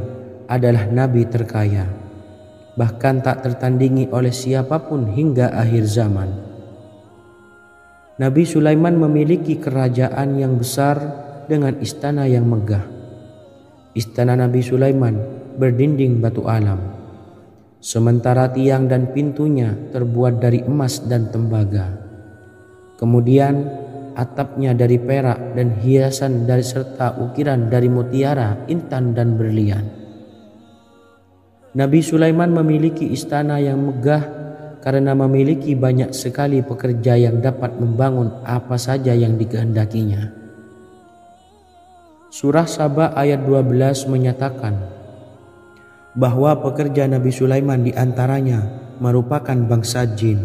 adalah nabi terkaya, bahkan tak tertandingi oleh siapapun hingga akhir zaman. Nabi Sulaiman memiliki kerajaan yang besar dengan istana yang megah. Istana Nabi Sulaiman berdinding batu alam, sementara tiang dan pintunya terbuat dari emas dan tembaga. Kemudian atapnya dari perak dan hiasan dari serta ukiran dari mutiara, intan dan berlian. Nabi Sulaiman memiliki istana yang megah karena memiliki banyak sekali pekerja yang dapat membangun apa saja yang dikehendakinya. Surah Saba ayat 12 menyatakan bahwa pekerja Nabi Sulaiman diantaranya merupakan bangsa jin.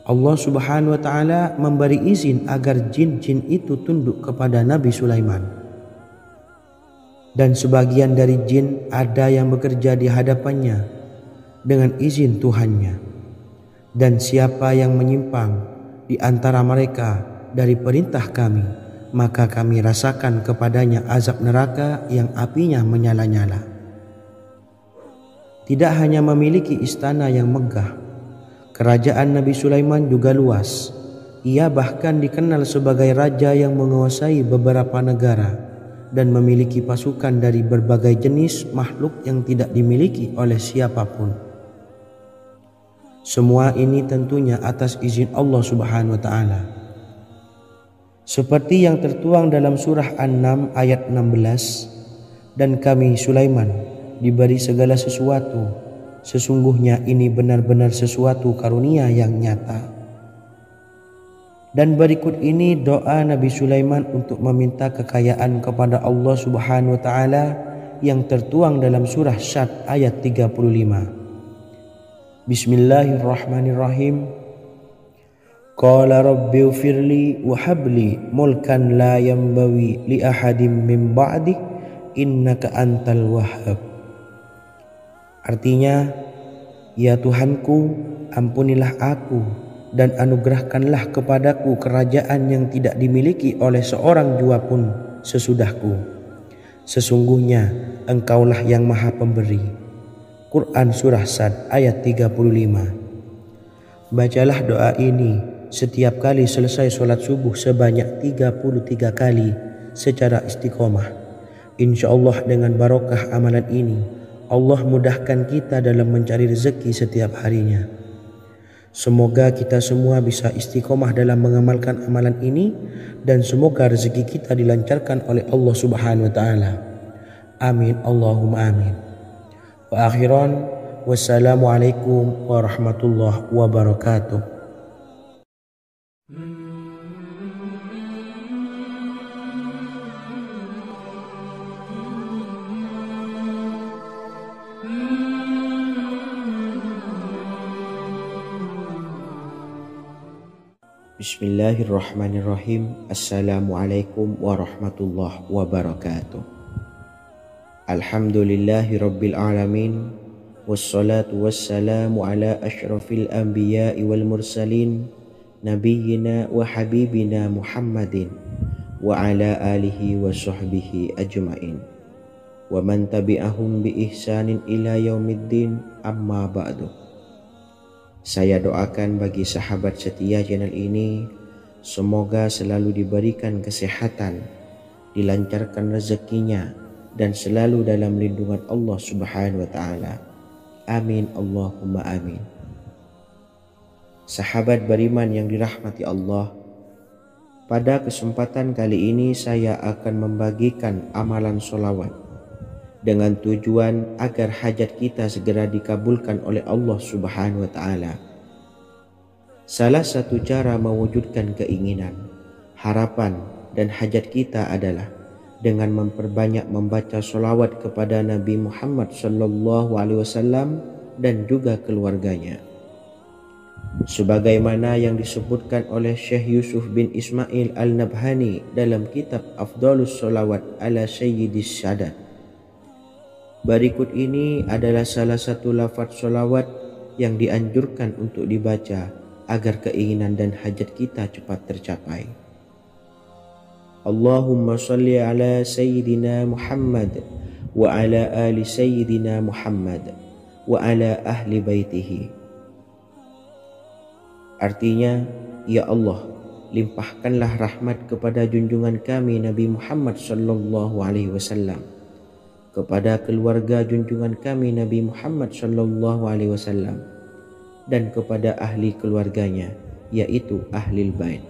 Allah Subhanahu wa taala memberi izin agar jin-jin itu tunduk kepada Nabi Sulaiman. Dan sebagian dari jin ada yang bekerja di hadapannya dengan izin Tuhannya. Dan siapa yang menyimpang di antara mereka dari perintah kami, maka kami rasakan kepadanya azab neraka yang apinya menyala-nyala. Tidak hanya memiliki istana yang megah, kerajaan Nabi Sulaiman juga luas. Ia bahkan dikenal sebagai raja yang menguasai beberapa negara dan memiliki pasukan dari berbagai jenis makhluk yang tidak dimiliki oleh siapapun. Semua ini tentunya atas izin Allah Subhanahu wa taala. Seperti yang tertuang dalam surah An-Naml ayat 16, dan kami Sulaiman diberi segala sesuatu, sesungguhnya ini benar-benar sesuatu karunia yang nyata. Dan berikut ini doa Nabi Sulaiman untuk meminta kekayaan kepada Allah Subhanahu wa taala yang tertuang dalam surah Syad ayat 35. Bismillahirrahmanirrahim. Qala rabbi ufirli wa habli mulkan la yambawi li ahadim min ba'di innaka antal wahhab. Artinya, ya Tuhanku, ampunilah aku dan anugerahkanlah kepadaku kerajaan yang tidak dimiliki oleh seorang jua pun sesudahku. Sesungguhnya Engkaulah yang Maha Pemberi, Quran Surah Sad ayat 35. Bacalah doa ini setiap kali selesai solat subuh sebanyak 33 kali secara istiqomah. InsyaAllah dengan barakah amalan ini, Allah mudahkan kita dalam mencari rezeki setiap harinya. Semoga kita semua bisa istiqomah dalam mengamalkan amalan ini dan semoga rezeki kita dilancarkan oleh Allah Subhanahu wa taala. Amin Allahumma amin. Wa akhiran, wassalamualaikum warahmatullahi wabarakatuh. Bismillahirrahmanirrahim. Assalamualaikum warahmatullahi wabarakatuh. Alhamdulillahi rabbil alamin. Wassalatu wassalamu ala ashrafil anbiya'i wal mursalin, nabiyyina wa habibina Muhammadin wa ala alihi wa sahbihi ajma'in wa man tabi'ahum bi ihsanin ila yaumiddin, amma ba'du. Saya doakan bagi sahabat setia channel ini, semoga selalu diberikan kesehatan, dilancarkan rezekinya, dan selalu dalam lindungan Allah Subhanahu wa taala. Amin Allahumma amin. Sahabat beriman yang dirahmati Allah, pada kesempatan kali ini saya akan membagikan amalan solawat dengan tujuan agar hajat kita segera dikabulkan oleh Allah Subhanahu wa taala. Salah satu cara mewujudkan keinginan, harapan, dan hajat kita adalah dengan memperbanyak membaca solawat kepada Nabi Muhammad SAW dan juga keluarganya. Sebagaimana yang disebutkan oleh Syekh Yusuf bin Ismail Al-Nabhani dalam kitab Afdalus Solawat ala Sayyidis Sadat. Berikut ini adalah salah satu lafaz solawat yang dianjurkan untuk dibaca agar keinginan dan hajat kita cepat tercapai. Allahumma salli ala Sayyidina Muhammad wa ala ali Sayyidina Muhammad wa ala ahli baitihi. Artinya, ya Allah, limpahkanlah rahmat kepada junjungan kami Nabi Muhammad sallallahu alaihi wasallam, kepada keluarga junjungan kami Nabi Muhammad sallallahu alaihi wasallam, dan kepada ahli keluarganya, yaitu ahlil bait.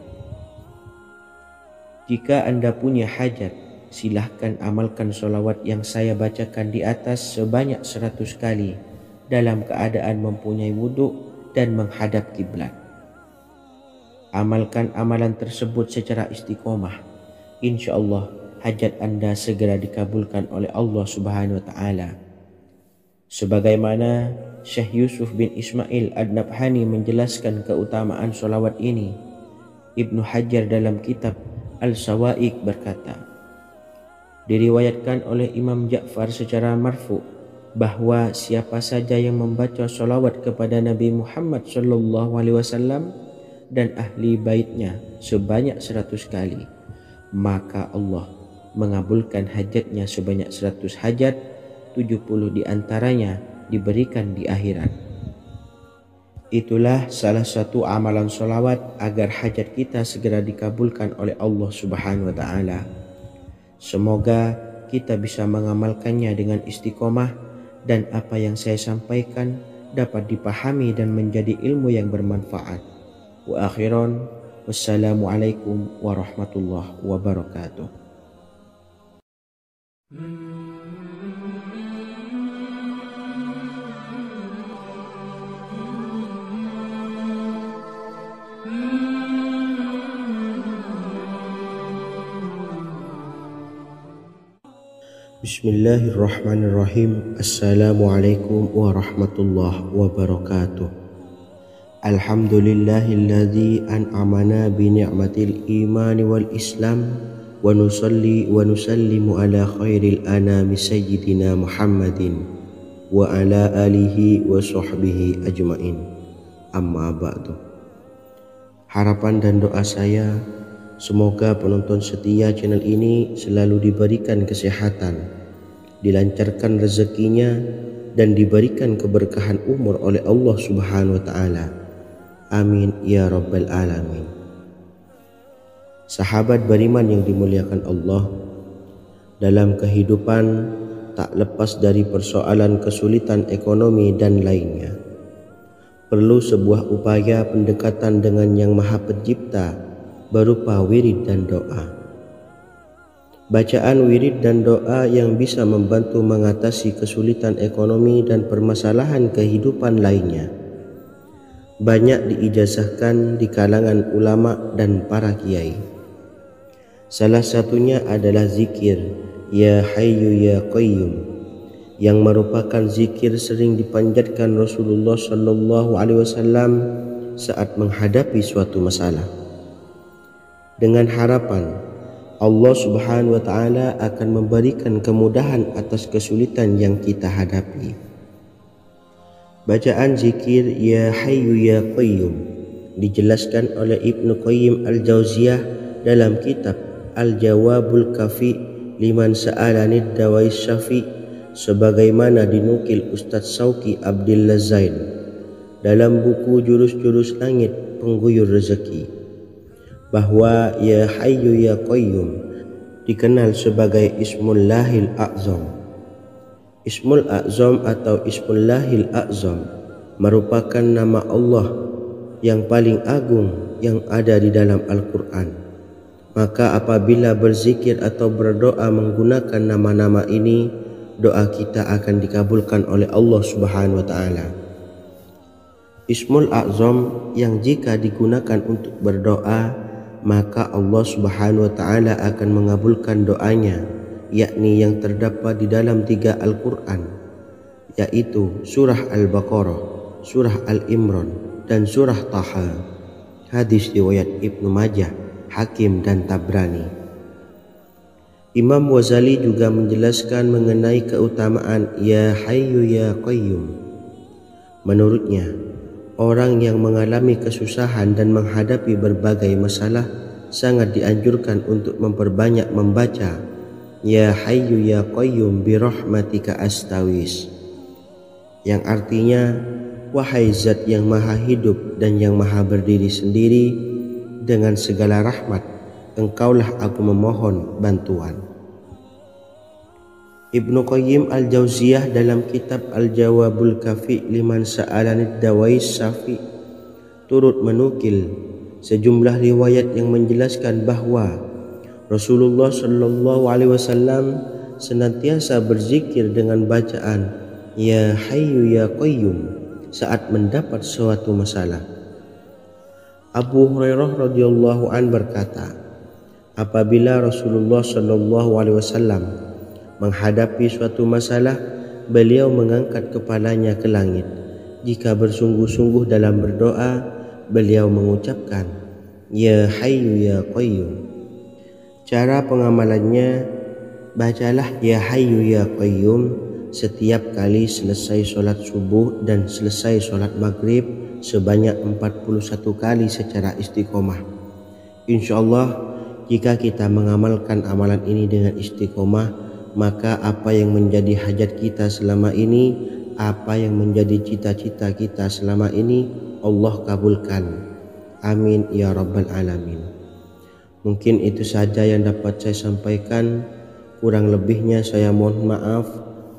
Jika Anda punya hajat, silahkan amalkan solawat yang saya bacakan di atas sebanyak 100 kali dalam keadaan mempunyai wuduk dan menghadap kiblat. Amalkan amalan tersebut secara istiqomah. InsyaAllah hajat Anda segera dikabulkan oleh Allah Subhanahu wa taala. Sebagaimana Syekh Yusuf bin Ismail Ad-Nabhani menjelaskan keutamaan solawat ini, Ibnu Hajar dalam kitab Al-Sawa'iq berkata, diriwayatkan oleh Imam Ja'far secara marfu bahwa siapa saja yang membaca solawat kepada Nabi Muhammad SAW dan ahli baitnya sebanyak 100 kali, maka Allah mengabulkan hajatnya sebanyak 100 hajat, 70 diantaranya diberikan di akhirat. Itulah salah satu amalan solawat agar hajat kita segera dikabulkan oleh Allah Subhanahu wa taala. Semoga kita bisa mengamalkannya dengan istiqomah dan apa yang saya sampaikan dapat dipahami dan menjadi ilmu yang bermanfaat. Wa akhiran, wassalamualaikum warahmatullahi wabarakatuh. Bismillahirrahmanirrahim. Assalamualaikum warahmatullahi wabarakatuh. Alhamdulillahilladzi an'amana bi ni'matil iman wal islam wa nusalli wa nusallimu ala khairil anami sayyidina Muhammadin wa ala alihi wa sahbihi ajmain. Amma ba'du. Harapan dan doa saya, semoga penonton setia channel ini selalu diberikan kesehatan, dilancarkan rezekinya, dan diberikan keberkahan umur oleh Allah Subhanahu wa taala. Amin ya rabbal alamin. Sahabat beriman yang dimuliakan Allah, dalam kehidupan tak lepas dari persoalan kesulitan ekonomi dan lainnya. Perlu sebuah upaya pendekatan dengan Yang Maha Pencipta berupa wirid dan doa. Bacaan wirid dan doa yang bisa membantu mengatasi kesulitan ekonomi dan permasalahan kehidupan lainnya banyak diijazahkan di kalangan ulama dan para kiai. Salah satunya adalah zikir Ya Hayyu Ya Qayyum, yang merupakan zikir sering dipanjatkan Rasulullah Sallallahu Alaihi Wasallam saat menghadapi suatu masalah, dengan harapan Allah Subhanahu wa taala akan memberikan kemudahan atas kesulitan yang kita hadapi. Bacaan zikir Ya Hayyu Ya Qayyum dijelaskan oleh Ibnu Qayyim Al-Jauziyah dalam kitab Al-Jawabul Kafi liman sa'alanid dawais syafi, sebagaimana dinukil Ustadz Sauki Abdillah Zain dalam buku Jurus-Jurus Langit Pengguyur Rezeki, bahwa Ya Hayyu Ya Qayyum dikenal sebagai Ismullahil A'zam. Ismul A'zam atau Ismullahil A'zam merupakan nama Allah yang paling agung yang ada di dalam Al-Quran. Maka apabila berzikir atau berdoa menggunakan nama-nama ini, doa kita akan dikabulkan oleh Allah Subhanahu wa taala. Ismul A'zam yang jika digunakan untuk berdoa, maka Allah Subhanahu wa taala akan mengabulkan doanya, yakni yang terdapat di dalam 3 Al-Quran, yaitu surah Al-Baqarah, surah Al-Imran, dan surah Taha. Hadis riwayat Ibnu Majah, Hakim, dan Tabrani. Imam Ghazali juga menjelaskan mengenai keutamaan Ya Hayyu Ya Qayyum. Menurutnya, orang yang mengalami kesusahan dan menghadapi berbagai masalah sangat dianjurkan untuk memperbanyak membaca Ya Hayyu Ya Qayyum bi rahmatika astaghis, yang artinya, wahai Zat yang maha hidup dan yang maha berdiri sendiri, dengan segala rahmat engkaulah aku memohon bantuan. Ibnu Qayyim Al-Jauziyah dalam kitab Al-Jawabul Kafi liman sa'alanid dawais syafi turut menukil sejumlah riwayat yang menjelaskan bahwa Rasulullah Sallallahu Alaihi Wasallam senantiasa berzikir dengan bacaan Ya Hayyu Ya Qayyum saat mendapat suatu masalah. Abu Hurairah radhiyallahu an berkata, apabila Rasulullah Sallallahu Alaihi Wasallam menghadapi suatu masalah, beliau mengangkat kepalanya ke langit. Jika bersungguh-sungguh dalam berdoa, beliau mengucapkan Ya Hayyu Ya Qayyum. Cara pengamalannya, bacalah Ya Hayyu Ya Qayyum setiap kali selesai sholat subuh dan selesai sholat maghrib sebanyak 41 kali secara istiqomah. Insyaallah, jika kita mengamalkan amalan ini dengan istiqomah, maka apa yang menjadi hajat kita selama ini, apa yang menjadi cita-cita kita selama ini, Allah kabulkan. Amin ya rabbal alamin. Mungkin itu saja yang dapat saya sampaikan. Kurang lebihnya saya mohon maaf.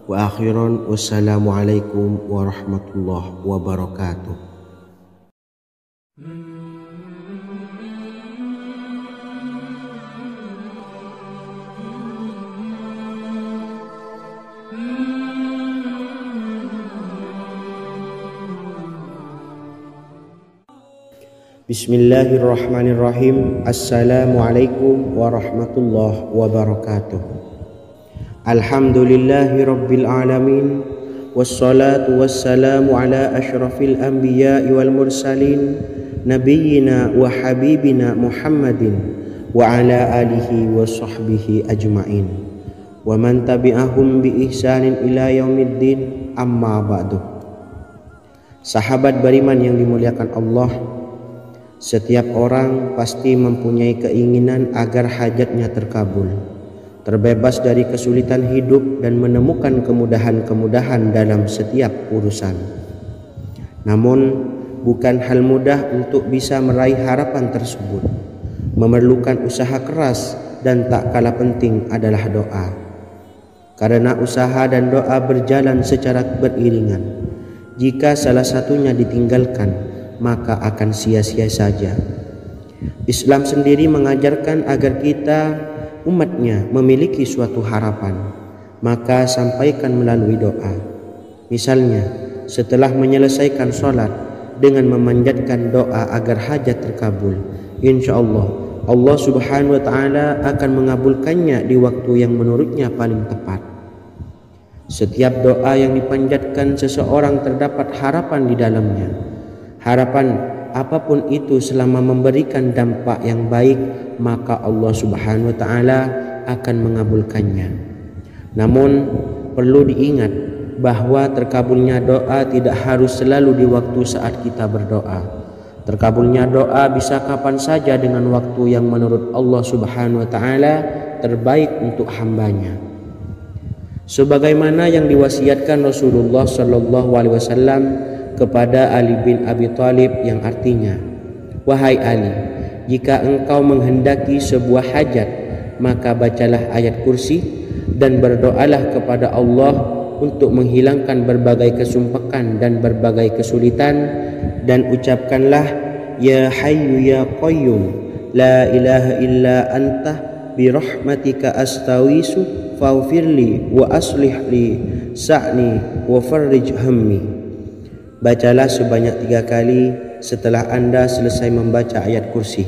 Wa akhiran, wassalamualaikum warahmatullahi wabarakatuh. Bismillahirrahmanirrahim. Assalamualaikum warahmatullahi wabarakatuh. Alhamdulillahi rabbil alamin, wassalatu wassalamu ala asyrafil anbiya'i wal mursalin, nabiyyina wa habibina Muhammadin wa ala alihi wa sahbihi ajma'in wa man tabi'ahum bi ihsanin ila yaumiddin, amma ba'du. Sahabat beriman yang dimuliakan Allah, setiap orang pasti mempunyai keinginan agar hajatnya terkabul. terbebas dari kesulitan hidup dan menemukan kemudahan-kemudahan dalam setiap urusan. Namun, bukan hal mudah untuk bisa meraih harapan tersebut. Memerlukan usaha keras dan tak kalah penting adalah doa. Karena usaha dan doa berjalan secara beriringan. Jika salah satunya ditinggalkan, maka akan sia-sia saja. Islam sendiri mengajarkan agar kita umatnya memiliki suatu harapan, maka sampaikan melalui doa. Misalnya, setelah menyelesaikan sholat, dengan memanjatkan doa agar hajat terkabul, insya Allah Subhanahu wa Ta'ala akan mengabulkannya di waktu yang menurutnya paling tepat. Setiap doa yang dipanjatkan seseorang terdapat harapan di dalamnya. Harapan apapun itu selama memberikan dampak yang baik, maka Allah Subhanahu wa Ta'ala akan mengabulkannya. Namun perlu diingat bahwa terkabulnya doa tidak harus selalu di waktu saat kita berdoa. Terkabulnya doa bisa kapan saja dengan waktu yang menurut Allah Subhanahu wa Ta'ala terbaik untuk hambanya. Sebagaimana yang diwasiatkan Rasulullah Sallallahu Alaihi Wasallam kepada Ali bin Abi Thalib, yang artinya, "Wahai Ali, jika engkau menghendaki sebuah hajat, maka bacalah ayat kursi dan berdoalah kepada Allah untuk menghilangkan berbagai kesumpakan dan berbagai kesulitan, dan ucapkanlah, Ya Hayyu Ya Qayyum, La ilaha illa anta birahmatika astawisu faghfirli wa aslih li sa'ni wa farrij hammi." Bacalah sebanyak 3 kali setelah Anda selesai membaca ayat kursi.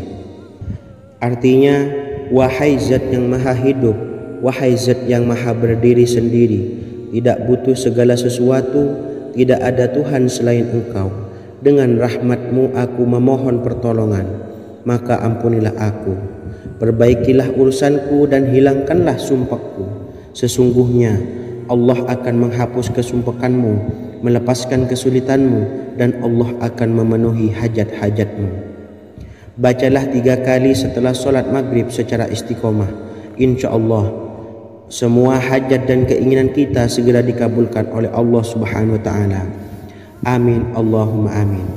Artinya, wahai zat yang maha hidup, wahai zat yang maha berdiri sendiri, tidak butuh segala sesuatu, tidak ada Tuhan selain Engkau. Dengan rahmat-Mu aku memohon pertolongan, maka ampunilah aku. Perbaikilah urusanku dan hilangkanlah sumpahku. Sesungguhnya Allah akan menghapus kesumpahanmu, melepaskan kesulitanmu, dan Allah akan memenuhi hajat-hajatmu. Bacalah 3 kali setelah sholat maghrib secara istiqomah. Insya Allah semua hajat dan keinginan kita segera dikabulkan oleh Allah Subhanahu wa Ta'ala. Amin Allahumma amin.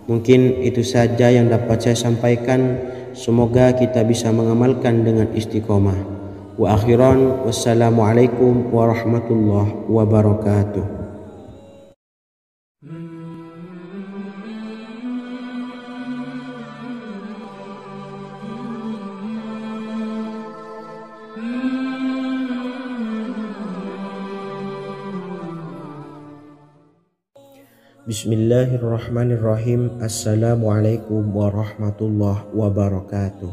Mungkin itu saja yang dapat saya sampaikan. Semoga kita bisa mengamalkan dengan istiqomah. Wa akhiran, wassalamualaikum warahmatullahi wabarakatuh. Bismillahirrahmanirrahim. Assalamualaikum warahmatullahi wabarakatuh.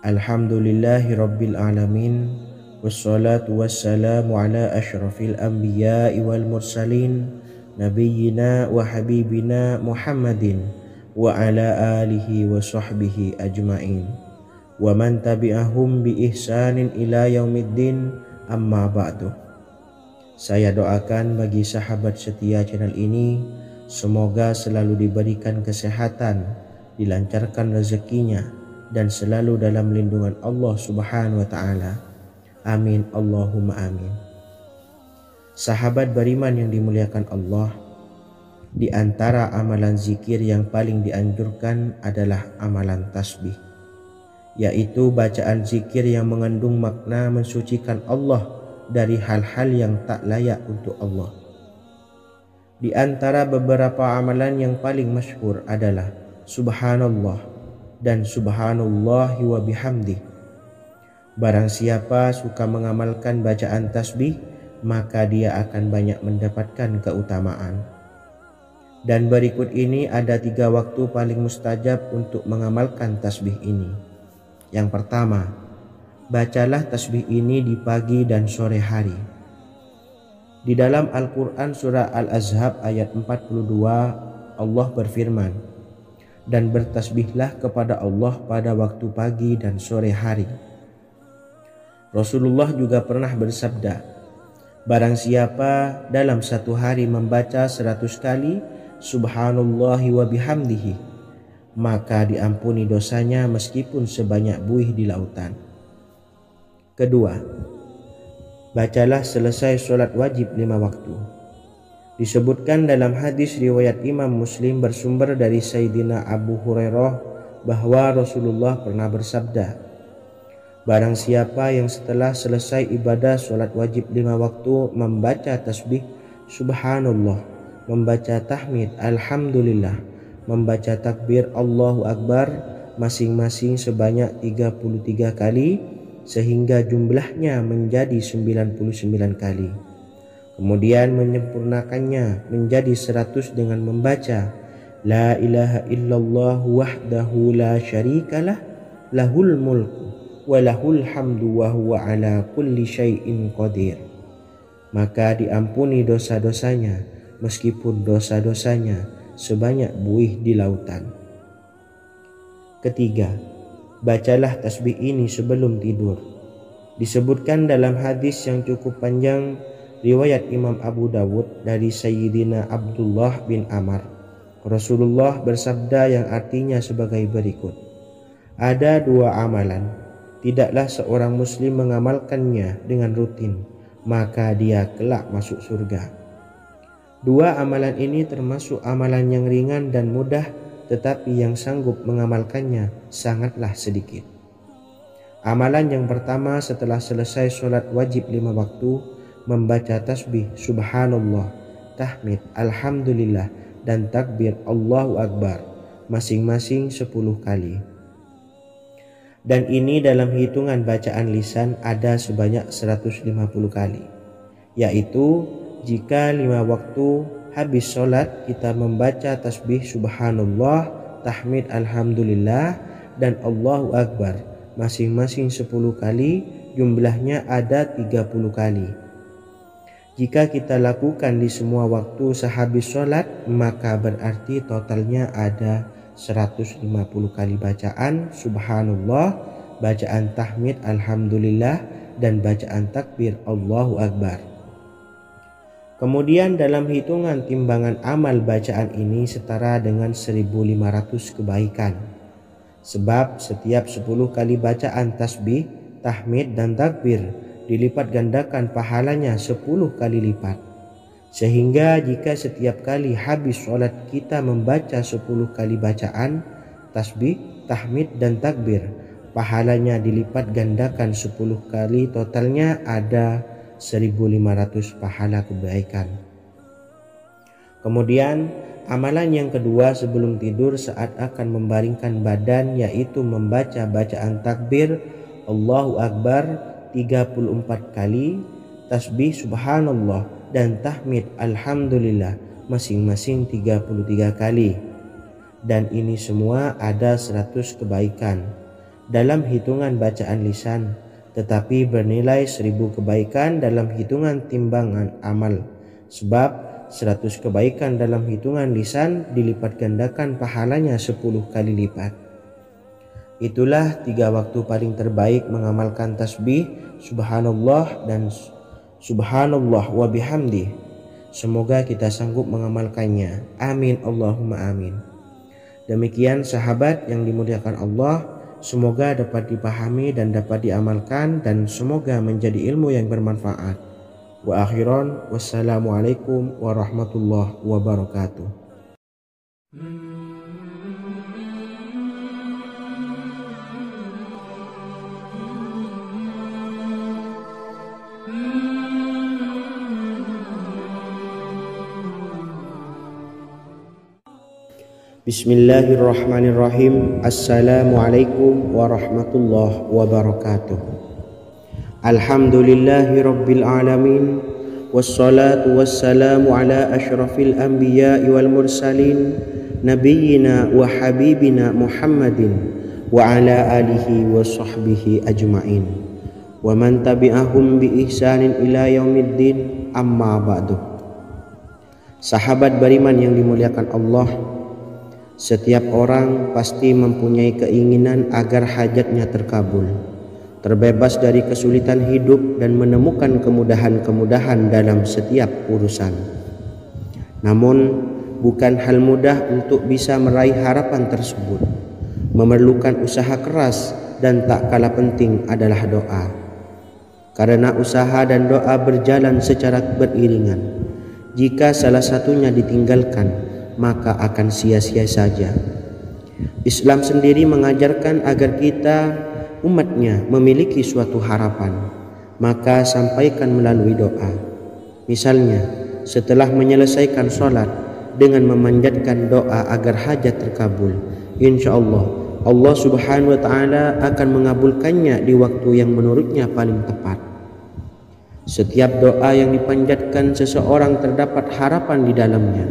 Alhamdulillahi rabbil alamin, wassalatu wassalamu ala ashrafil anbiya'i wal mursalin, nabiyyina wa habibina Muhammadin wa ala alihi wa sahbihi ajma'in, wa man tabi'ahum bi ihsanin ila yaumiddin, amma ba'du. Saya doakan bagi sahabat setia channel ini, semoga selalu diberikan kesehatan, dilancarkan rezekinya, dan selalu dalam lindungan Allah Subhanahu wa Ta'ala. Amin Allahumma amin. Sahabat beriman yang dimuliakan Allah, di antara amalan zikir yang paling dianjurkan adalah amalan tasbih, yaitu bacaan zikir yang mengandung makna mensucikan Allah dari hal-hal yang tak layak untuk Allah. Di antara beberapa amalan yang paling masyhur adalah Subhanallah dan Subhanallahi wa bihamdih. Barang siapa suka mengamalkan bacaan tasbih, maka dia akan banyak mendapatkan keutamaan. Dan berikut ini ada 3 waktu paling mustajab untuk mengamalkan tasbih ini. Yang pertama, bacalah tasbih ini di pagi dan sore hari. Di dalam Al-Quran surah Al-Ahzab ayat 42, Allah berfirman, "Dan bertasbihlah kepada Allah pada waktu pagi dan sore hari." Rasulullah juga pernah bersabda, "Barang siapa dalam satu hari membaca 100 kali Subhanallahi wa bihamdihi, maka diampuni dosanya meskipun sebanyak buih di lautan." Kedua, bacalah selesai solat wajib 5 waktu. Disebutkan dalam hadis riwayat Imam Muslim bersumber dari Sayyidina Abu Hurairah bahwa Rasulullah pernah bersabda, barang siapa yang setelah selesai ibadah solat wajib 5 waktu membaca tasbih subhanallah, membaca tahmid alhamdulillah, membaca takbir Allahu Akbar masing-masing sebanyak 33 kali sehingga jumlahnya menjadi 99 kali. Kemudian menyempurnakannya menjadi 100 dengan membaca La ilaha illallah wahdahu la syarikalah lahul mulku wa lahul hamdu wa huwa ala kulli syai'in qadir. Maka diampuni dosa-dosanya meskipun dosa-dosanya sebanyak buih di lautan. Ketiga, bacalah tasbih ini sebelum tidur. Disebutkan dalam hadis yang cukup panjang riwayat Imam Abu Dawud dari Sayyidina Abdullah bin Amr, Rasulullah bersabda yang artinya sebagai berikut, ada 2 amalan, tidaklah seorang muslim mengamalkannya dengan rutin, maka dia kelak masuk surga. 2 amalan ini termasuk amalan yang ringan dan mudah, tetapi yang sanggup mengamalkannya sangatlah sedikit. Amalan yang pertama setelah selesai sholat wajib 5 waktu, membaca tasbih subhanallah, tahmid alhamdulillah, dan takbir Allahu Akbar masing-masing 10 kali. Dan ini dalam hitungan bacaan lisan ada sebanyak 150 kali, yaitu jika 5 waktu habis sholat kita membaca tasbih subhanallah, tahmid alhamdulillah, dan Allahu Akbar masing-masing 10 kali, jumlahnya ada 30 kali. Jika kita lakukan di semua waktu sehabis sholat, maka berarti totalnya ada 150 kali bacaan subhanallah, bacaan tahmid alhamdulillah, dan bacaan takbir Allahu Akbar. Kemudian dalam hitungan timbangan amal bacaan ini setara dengan 1500 kebaikan. Sebab setiap 10 kali bacaan tasbih, tahmid, dan takbir dilipat gandakan pahalanya 10 kali lipat. Sehingga jika setiap kali habis sholat kita membaca 10 kali bacaan tasbih, tahmid, dan takbir, pahalanya dilipat gandakan 10 kali, totalnya ada 1500 pahala kebaikan. Kemudian amalan yang kedua sebelum tidur saat akan membaringkan badan, yaitu membaca bacaan takbir Allahu Akbar 34 kali, tasbih subhanallah, dan tahmid alhamdulillah masing-masing 33 kali. Dan ini semua ada 100 kebaikan dalam hitungan bacaan lisan, tetapi bernilai 1000 kebaikan dalam hitungan timbangan amal. Sebab 100 kebaikan dalam hitungan lisan dilipat gandakan pahalanya 10 kali lipat. Itulah 3 waktu paling terbaik mengamalkan tasbih subhanallah dan subhanallah wa bihamdi. Semoga kita sanggup mengamalkannya. Amin Allahumma amin. Demikian sahabat yang dimuliakan Allah, semoga dapat dipahami dan dapat diamalkan, dan semoga menjadi ilmu yang bermanfaat. Wa akhiran, wassalamualaikum warahmatullahi wabarakatuh. Bismillahirrahmanirrahim. Assalamualaikum warahmatullahi wabarakatuh. Alhamdulillahi rabbil alamin, wassalatu wassalamu ala ashrafil anbiya'i wal mursalin, nabiyyina wa habibina Muhammadin wa ala alihi wa sahbihi ajma'in, wa man tabi'ahum bi ihsanin ila yaumiddin, amma ba'du. Sahabat beriman yang dimuliakan Allah, setiap orang pasti mempunyai keinginan agar hajatnya terkabul, terbebas dari kesulitan hidup, dan menemukan kemudahan-kemudahan dalam setiap urusan. Namun, bukan hal mudah untuk bisa meraih harapan tersebut. Memerlukan usaha keras, dan tak kalah penting adalah doa. karena usaha dan doa berjalan secara beriringan. Jika salah satunya ditinggalkan, maka akan sia-sia saja. Islam sendiri mengajarkan agar kita umatnya memiliki suatu harapan, maka sampaikan melalui doa. Misalnya, setelah menyelesaikan sholat dengan memanjatkan doa agar hajat terkabul, insya Allah Subhanahu wa Ta'ala akan mengabulkannya di waktu yang menurutnya paling tepat. Setiap doa yang dipanjatkan seseorang terdapat harapan di dalamnya.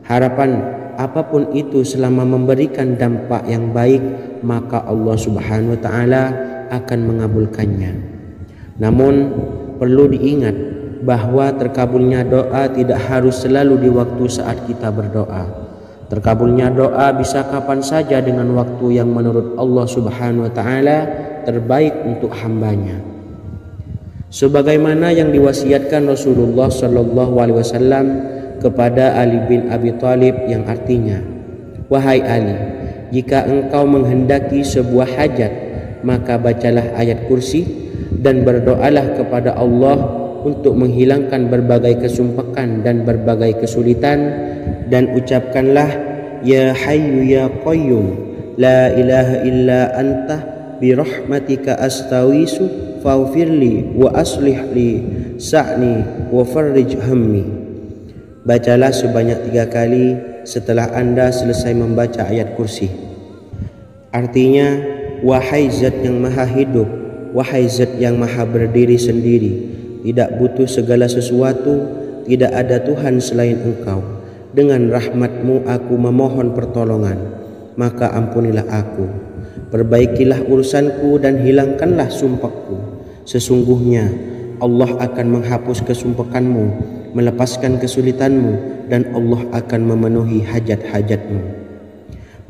Harapan apapun itu selama memberikan dampak yang baik, maka Allah Subhanahu wa Ta'ala akan mengabulkannya. Namun perlu diingat bahwa terkabulnya doa tidak harus selalu di waktu saat kita berdoa. Terkabulnya doa bisa kapan saja dengan waktu yang menurut Allah Subhanahu wa Ta'ala terbaik untuk hambanya. Sebagaimana yang diwasiatkan Rasulullah Shallallahu Alaihi Wasallam kepada Ali bin Abi Thalib, yang artinya, wahai Ali, jika engkau menghendaki sebuah hajat, maka bacalah ayat kursi dan berdoalah kepada Allah untuk menghilangkan berbagai kesumpakan dan berbagai kesulitan, dan ucapkanlah, ya hayyu ya qayyum la ilaha illa anta birahmatika astawisu faghfirli wa aslih li sa'ni wa farrij hammi. Bacalah sebanyak 3 kali setelah Anda selesai membaca ayat kursi. Artinya, wahai zat yang maha hidup, wahai zat yang maha berdiri sendiri, tidak butuh segala sesuatu, tidak ada Tuhan selain Engkau. Dengan rahmat-Mu aku memohon pertolongan, maka ampunilah aku. Perbaikilah urusanku dan hilangkanlah sumpahku. Sesungguhnya Allah akan menghapus kesumpakanmu, melepaskan kesulitanmu, dan Allah akan memenuhi hajat-hajatmu.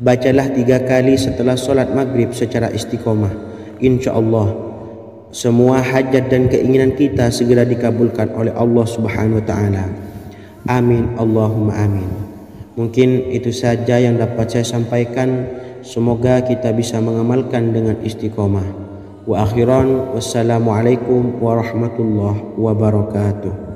Bacalah 3 kali setelah sholat maghrib secara istiqomah. Insya Allah semua hajat dan keinginan kita segera dikabulkan oleh Allah Subhanahu wa Ta'ala. Amin Allahumma amin. Mungkin itu saja yang dapat saya sampaikan. Semoga kita bisa mengamalkan dengan istiqomah. Wa akhiran, wassalamualaikum warahmatullahi wabarakatuh.